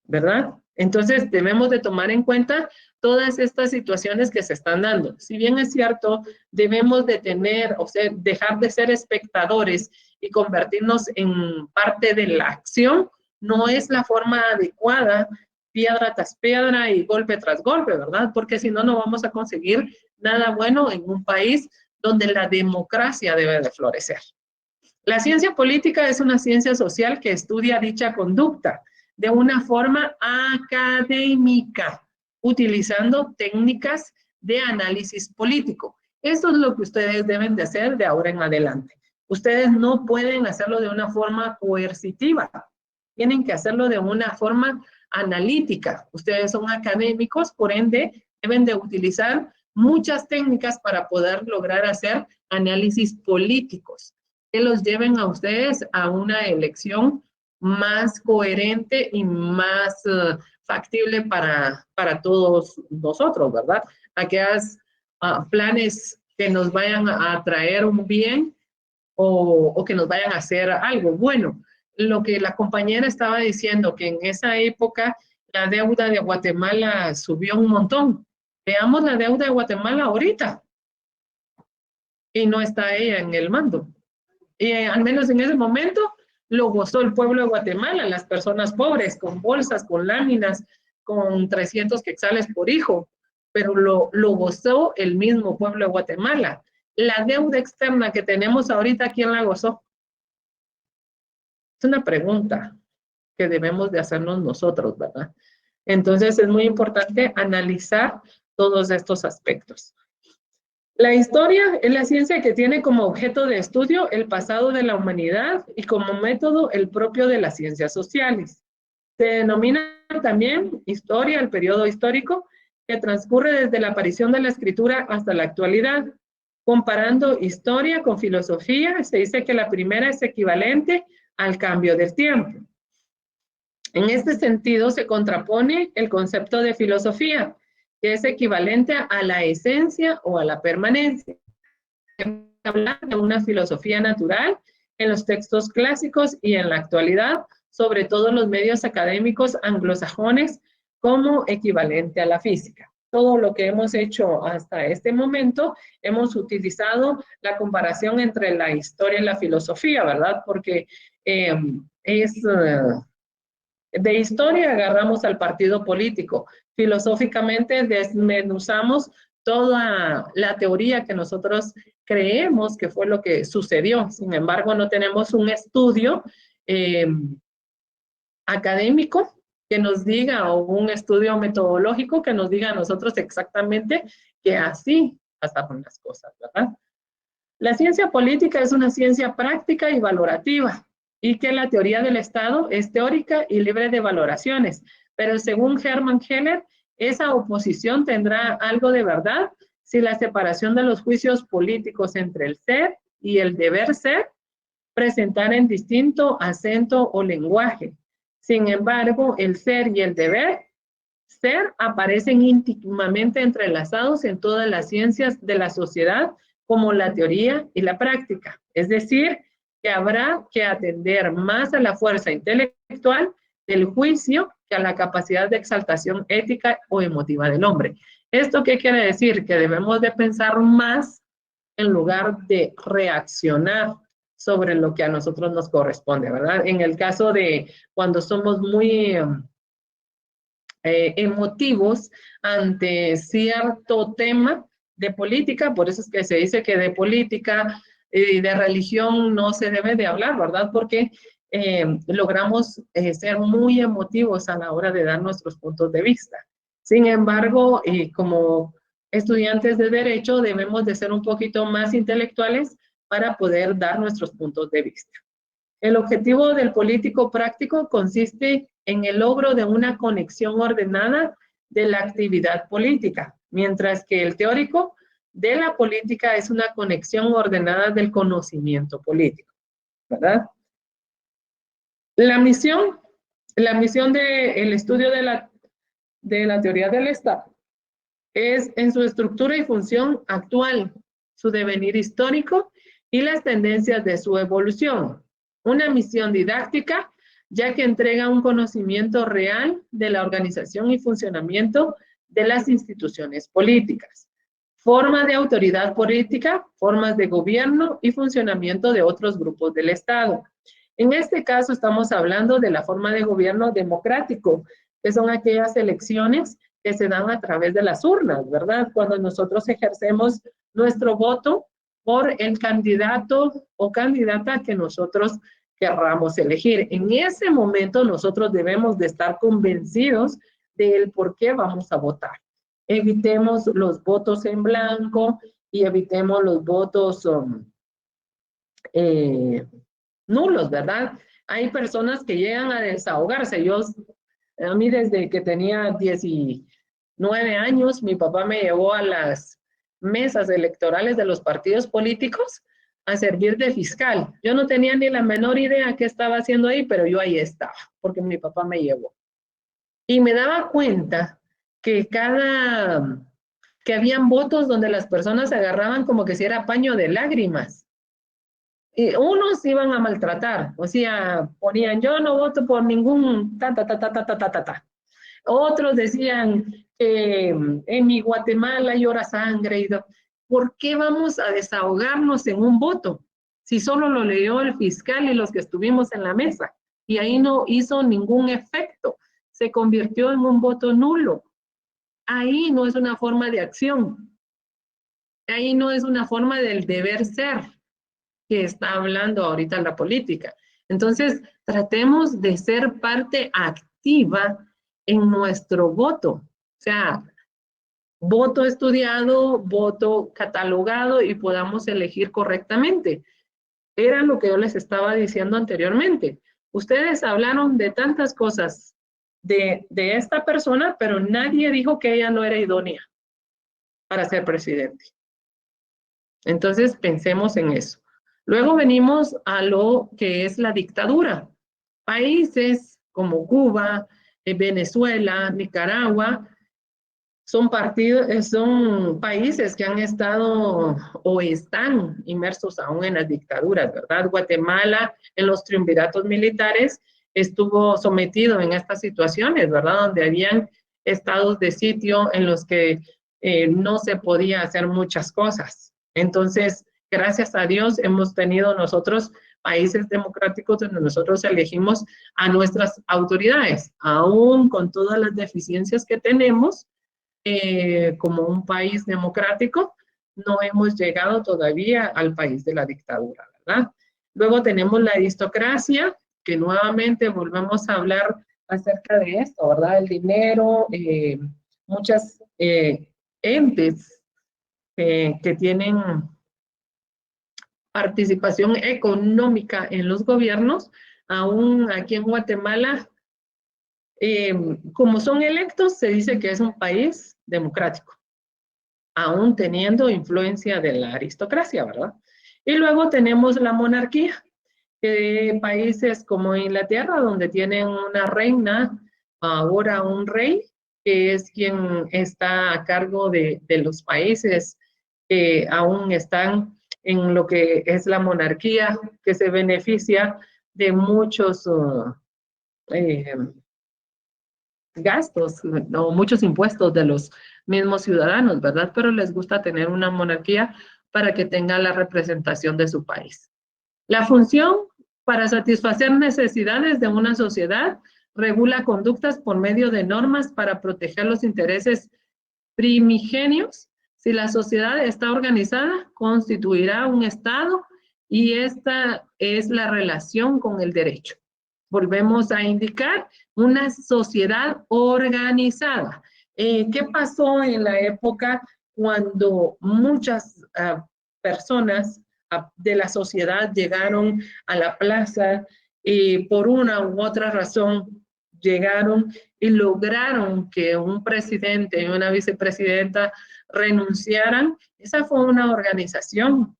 ¿Verdad? Entonces debemos de tomar en cuenta todas estas situaciones que se están dando. Si bien es cierto, debemos de tener, o sea, dejar de ser espectadores y convertirnos en parte de la acción, no es la forma adecuada piedra tras piedra y golpe tras golpe, ¿verdad? Porque si no, no vamos a conseguir nada bueno en un país donde la democracia debe de florecer. La ciencia política es una ciencia social que estudia dicha conducta de una forma académica, utilizando técnicas de análisis político. Eso es lo que ustedes deben de hacer de ahora en adelante. Ustedes no pueden hacerlo de una forma coercitiva, tienen que hacerlo de una forma analítica. Ustedes son académicos, por ende, deben de utilizar muchas técnicas para poder lograr hacer análisis políticos que los lleven a ustedes a una elección más coherente y más factible para todos nosotros, ¿verdad? Aquellos planes que nos vayan a traer un bien o que nos vayan a hacer algo bueno. Lo que la compañera estaba diciendo, que en esa época la deuda de Guatemala subió un montón. Veamos la deuda de Guatemala ahorita. Y no está ella en el mando. Y al menos en ese momento lo gozó el pueblo de Guatemala, las personas pobres, con bolsas, con láminas, con 300 quetzales por hijo, pero lo gozó el mismo pueblo de Guatemala. La deuda externa que tenemos ahorita, ¿quién la gozó? Es una pregunta que debemos de hacernos nosotros, ¿verdad? Entonces es muy importante analizar todos estos aspectos. La historia es la ciencia que tiene como objeto de estudio el pasado de la humanidad y como método el propio de las ciencias sociales. Se denomina también historia el periodo histórico que transcurre desde la aparición de la escritura hasta la actualidad. Comparando historia con filosofía, se dice que la primera es equivalente al cambio del tiempo. En este sentido, se contrapone el concepto de filosofía, que es equivalente a la esencia o a la permanencia. Se habla de una filosofía natural en los textos clásicos y en la actualidad, sobre todo en los medios académicos anglosajones, como equivalente a la física. Todo lo que hemos hecho hasta este momento, hemos utilizado la comparación entre la historia y la filosofía, ¿verdad? Porque de historia agarramos al partido político. Filosóficamente desmenuzamos toda la teoría que nosotros creemos que fue lo que sucedió. Sin embargo, no tenemos un estudio académico que nos diga, o un estudio metodológico que nos diga a nosotros exactamente que así pasaron las cosas, ¿verdad? La ciencia política es una ciencia práctica y valorativa, y que la teoría del Estado es teórica y libre de valoraciones, pero según Hermann Heller, esa oposición tendrá algo de verdad si la separación de los juicios políticos entre el ser y el deber ser presentara en distinto acento o lenguaje. Sin embargo, el ser y el deber ser aparecen íntimamente entrelazados en todas las ciencias de la sociedad, como la teoría y la práctica. Es decir, que habrá que atender más a la fuerza intelectual del juicio que a la capacidad de exaltación ética o emotiva del hombre. ¿Esto qué quiere decir? Que debemos de pensar más en lugar de reaccionar sobre lo que a nosotros nos corresponde, ¿verdad? En el caso de cuando somos muy emotivos ante cierto tema de política, por eso es que se dice que de política y de religión no se debe de hablar, ¿verdad? Porque logramos ser muy emotivos a la hora de dar nuestros puntos de vista. Sin embargo, como estudiantes de Derecho debemos de ser un poquito más intelectuales para poder dar nuestros puntos de vista. El objetivo del político práctico consiste en el logro de una conexión ordenada de la actividad política, mientras que el teórico de la política es una conexión ordenada del conocimiento político, ¿verdad? La misión del estudio de la teoría del Estado es en su estructura y función actual, su devenir histórico y las tendencias de su evolución. Una misión didáctica, ya que entrega un conocimiento real de la organización y funcionamiento de las instituciones políticas. Forma de autoridad política, formas de gobierno y funcionamiento de otros grupos del Estado. En este caso estamos hablando de la forma de gobierno democrático, que son aquellas elecciones que se dan a través de las urnas, ¿verdad? Cuando nosotros ejercemos nuestro voto por el candidato o candidata que nosotros querramos elegir. En ese momento nosotros debemos de estar convencidos del por qué vamos a votar. Evitemos los votos en blanco y evitemos los votos nulos, ¿verdad? Hay personas que llegan a desahogarse. A mí desde que tenía 19 años, mi papá me llevó a las mesas electorales de los partidos políticos a servir de fiscal. Yo no tenía ni la menor idea qué estaba haciendo ahí, pero yo ahí estaba, porque mi papá me llevó. Y me daba cuenta que que habían votos donde las personas se agarraban como que si era paño de lágrimas. Y unos iban a maltratar, o sea, ponían, yo no voto por ningún ta. Otros decían que en mi Guatemala llora sangre. ¿Por qué vamos a desahogarnos en un voto? Si solo lo leyó el fiscal y los que estuvimos en la mesa, y ahí no hizo ningún efecto, se convirtió en un voto nulo. Ahí no es una forma de acción, ahí no es una forma del deber ser que está hablando ahorita la política. Entonces, tratemos de ser parte activa en nuestro voto. O sea, voto estudiado, voto catalogado y podamos elegir correctamente. Era lo que yo les estaba diciendo anteriormente. Ustedes hablaron de tantas cosas de esta persona, pero nadie dijo que ella no era idónea para ser presidente. Entonces, pensemos en eso. Luego venimos a lo que es la dictadura. Países como Cuba, Venezuela, Nicaragua, son países que han estado o están inmersos aún en las dictaduras, ¿verdad? Guatemala, en los triunviratos militares, estuvo sometido en estas situaciones, ¿verdad? Donde habían estados de sitio en los que no se podía hacer muchas cosas. Entonces, gracias a Dios hemos tenido nosotros países democráticos donde nosotros elegimos a nuestras autoridades, aún con todas las deficiencias que tenemos, como un país democrático, no hemos llegado todavía al país de la dictadura, ¿verdad? Luego tenemos la aristocracia, que nuevamente volvemos a hablar acerca de esto, ¿verdad? El dinero, muchas entes que tienen participación económica en los gobiernos, aún aquí en Guatemala, como son electos, se dice que es un país democrático, aún teniendo influencia de la aristocracia, ¿verdad? Y luego tenemos la monarquía, países como Inglaterra, donde tienen una reina, ahora un rey, que es quien está a cargo de los países que aún están en lo que es la monarquía, que se beneficia de muchos gastos o muchos impuestos de los mismos ciudadanos, ¿verdad? Pero les gusta tener una monarquía para que tenga la representación de su país. La función para satisfacer necesidades de una sociedad regula conductas por medio de normas para proteger los intereses primigenios. Si la sociedad está organizada, constituirá un Estado y esta es la relación con el derecho. Volvemos a indicar una sociedad organizada. ¿Qué pasó en la época cuando muchas personas de la sociedad llegaron a la plaza y por una u otra razón llegaron y lograron que un presidente y una vicepresidenta renunciaran? Esa fue una organización.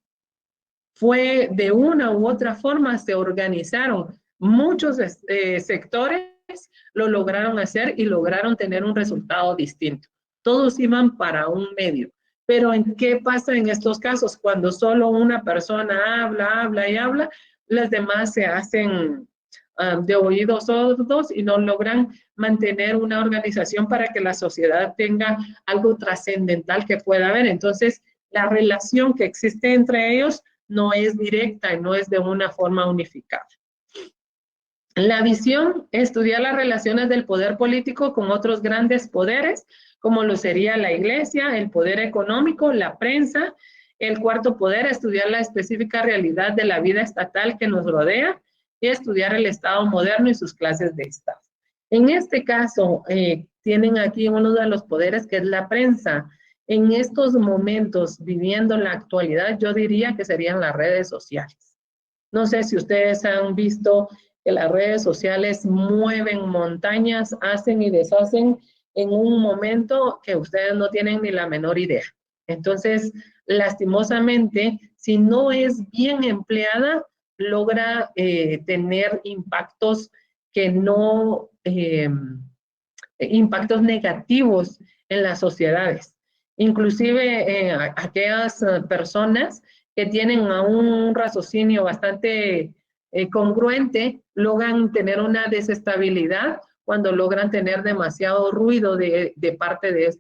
Fue de una u otra forma, se organizaron. Muchos sectores lo lograron hacer y lograron tener un resultado distinto. Todos iban para un medio. Pero ¿en qué pasa en estos casos? Cuando solo una persona habla, las demás se hacen de oídos sordos y no logran mantener una organización para que la sociedad tenga algo trascendental que pueda haber. Entonces, la relación que existe entre ellos no es directa y no es de una forma unificada. La visión, estudiar las relaciones del poder político con otros grandes poderes, como lo sería la iglesia, el poder económico, la prensa. El cuarto poder, estudiar la específica realidad de la vida estatal que nos rodea y estudiar el Estado moderno y sus clases de Estado. En este caso, tienen aquí uno de los poderes que es la prensa. En estos momentos, viviendo la actualidad, yo diría que serían las redes sociales. No sé si ustedes han visto que las redes sociales mueven montañas, hacen y deshacen en un momento que ustedes no tienen ni la menor idea. Entonces, lastimosamente, si no es bien empleada, logra tener impactos que no, impactos negativos en las sociedades. Inclusive aquellas personas que tienen un raciocinio bastante congruente, logran tener una desestabilidad cuando logran tener demasiado ruido de parte de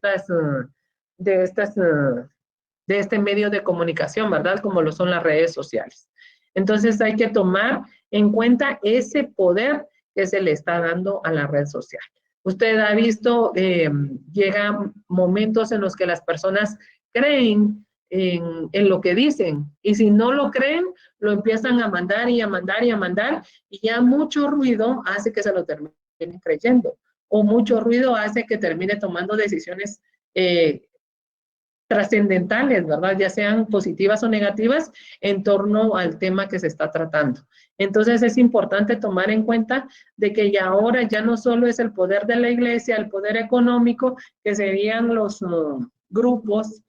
este medio de comunicación, ¿verdad? Como lo son las redes sociales. Entonces hay que tomar en cuenta ese poder que se le está dando a la red social. Usted ha visto, llegan momentos en los que las personas creen en lo que dicen, y si no lo creen, lo empiezan a mandar y a mandar y a mandar, y ya mucho ruido hace que se lo terminen creyendo, o mucho ruido hace que termine tomando decisiones trascendentales, ¿verdad? Ya sean positivas o negativas en torno al tema que se está tratando. Entonces es importante tomar en cuenta de que ya ahora ya no solo es el poder de la iglesia, el poder económico, que serían los grupos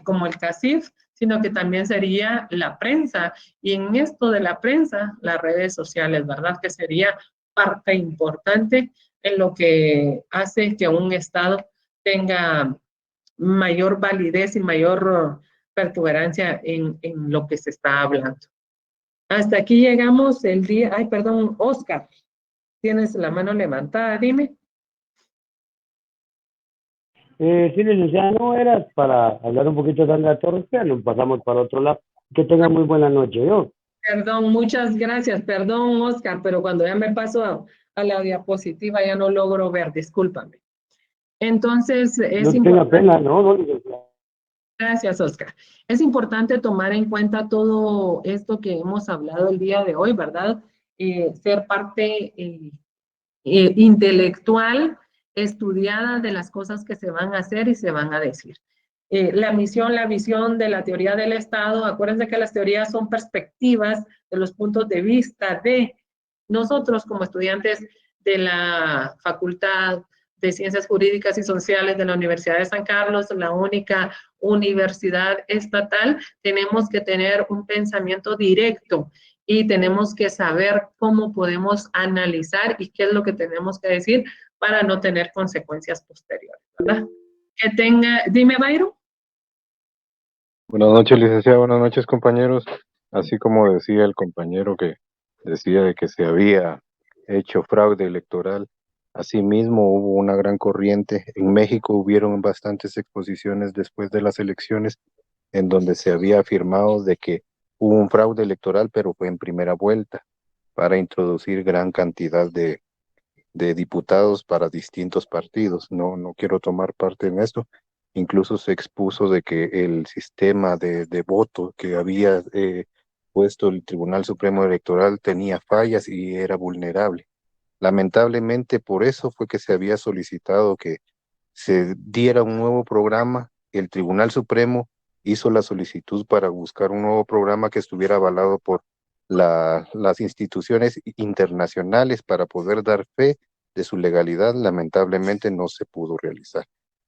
como el CACIF, sino que también sería la prensa, y en esto de la prensa, las redes sociales, ¿verdad? Que sería parte importante en lo que hace que un Estado tenga mayor validez y mayor pertuberancia en lo que se está hablando. Hasta aquí llegamos el día, ay, perdón, Oscar, tienes la mano levantada, dime. Sí, licenciada, no era para hablar un poquito de Sandra Torres, pero nos pasamos para otro lado. Que tenga muy buena noche, ¿yo? Perdón, muchas gracias, perdón, Oscar, pero cuando ya me paso a la diapositiva ya no logro ver, discúlpame. Entonces, es no tenga pena, no, licenciada. Gracias, Oscar. Es importante tomar en cuenta todo esto que hemos hablado el día de hoy, ¿verdad? Ser parte intelectual, estudiada de las cosas que se van a hacer y se van a decir. La misión, la visión de la teoría del Estado, acuérdense que las teorías son perspectivas de los puntos de vista de nosotros como estudiantes de la Facultad de Ciencias Jurídicas y Sociales de la Universidad de San Carlos, la única universidad estatal. Tenemos que tener un pensamiento directo y tenemos que saber cómo podemos analizar y qué es lo que tenemos que decir para no tener consecuencias posteriores, ¿verdad? Que tenga, dime, Byron. Buenas noches, licenciada, buenas noches, compañeros. Así como decía el compañero que decía de que se había hecho fraude electoral, asimismo hubo una gran corriente. En México hubieron bastantes exposiciones después de las elecciones en donde se había afirmado de que hubo un fraude electoral, pero fue en primera vuelta, para introducir gran cantidad de diputados para distintos partidos. No quiero tomar parte en esto. Incluso se expuso de que el sistema de voto que había puesto el Tribunal Supremo Electoral tenía fallas y era vulnerable. Lamentablemente, por eso fue que se había solicitado que se diera un nuevo programa. El Tribunal Supremo hizo la solicitud para buscar un nuevo programa que estuviera avalado por las instituciones internacionales para poder dar fe de su legalidad. Lamentablemente no se pudo realizar.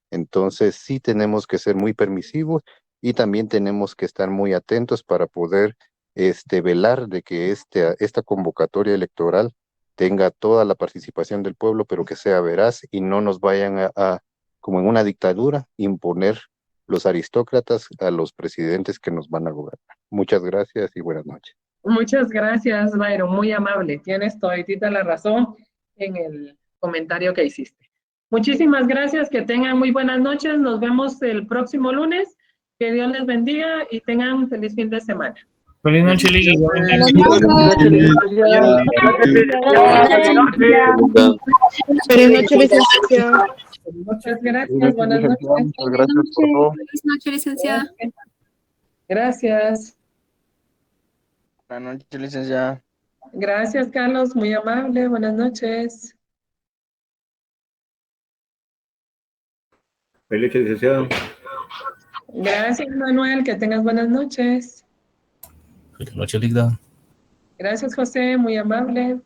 Entonces sí tenemos que ser muy permisivos y también tenemos que estar muy atentos para poder velar de que esta convocatoria electoral tenga toda la participación del pueblo, pero que sea veraz y no nos vayan como en una dictadura, imponer los aristócratas a los presidentes que nos van a gobernar. Muchas gracias y buenas noches. Muchas gracias, Byron, muy amable. Tienes toditita la razón en el comentario que hiciste. Muchísimas gracias, que tengan muy buenas noches. Nos vemos el próximo lunes. Que Dios les bendiga y tengan un feliz fin de semana. Feliz noche, Liga. Feliz noche, licenciado. Muchas gracias, buenas noches. Muchas gracias por todo. Feliz noche, licenciada. Gracias. Buenas noches, licenciada. Gracias, Carlos, muy amable. Buenas noches. Feliz noche, licenciado. Gracias, Manuel, que tengas buenas noches. Feliz noche, Liga. Gracias, José, muy amable.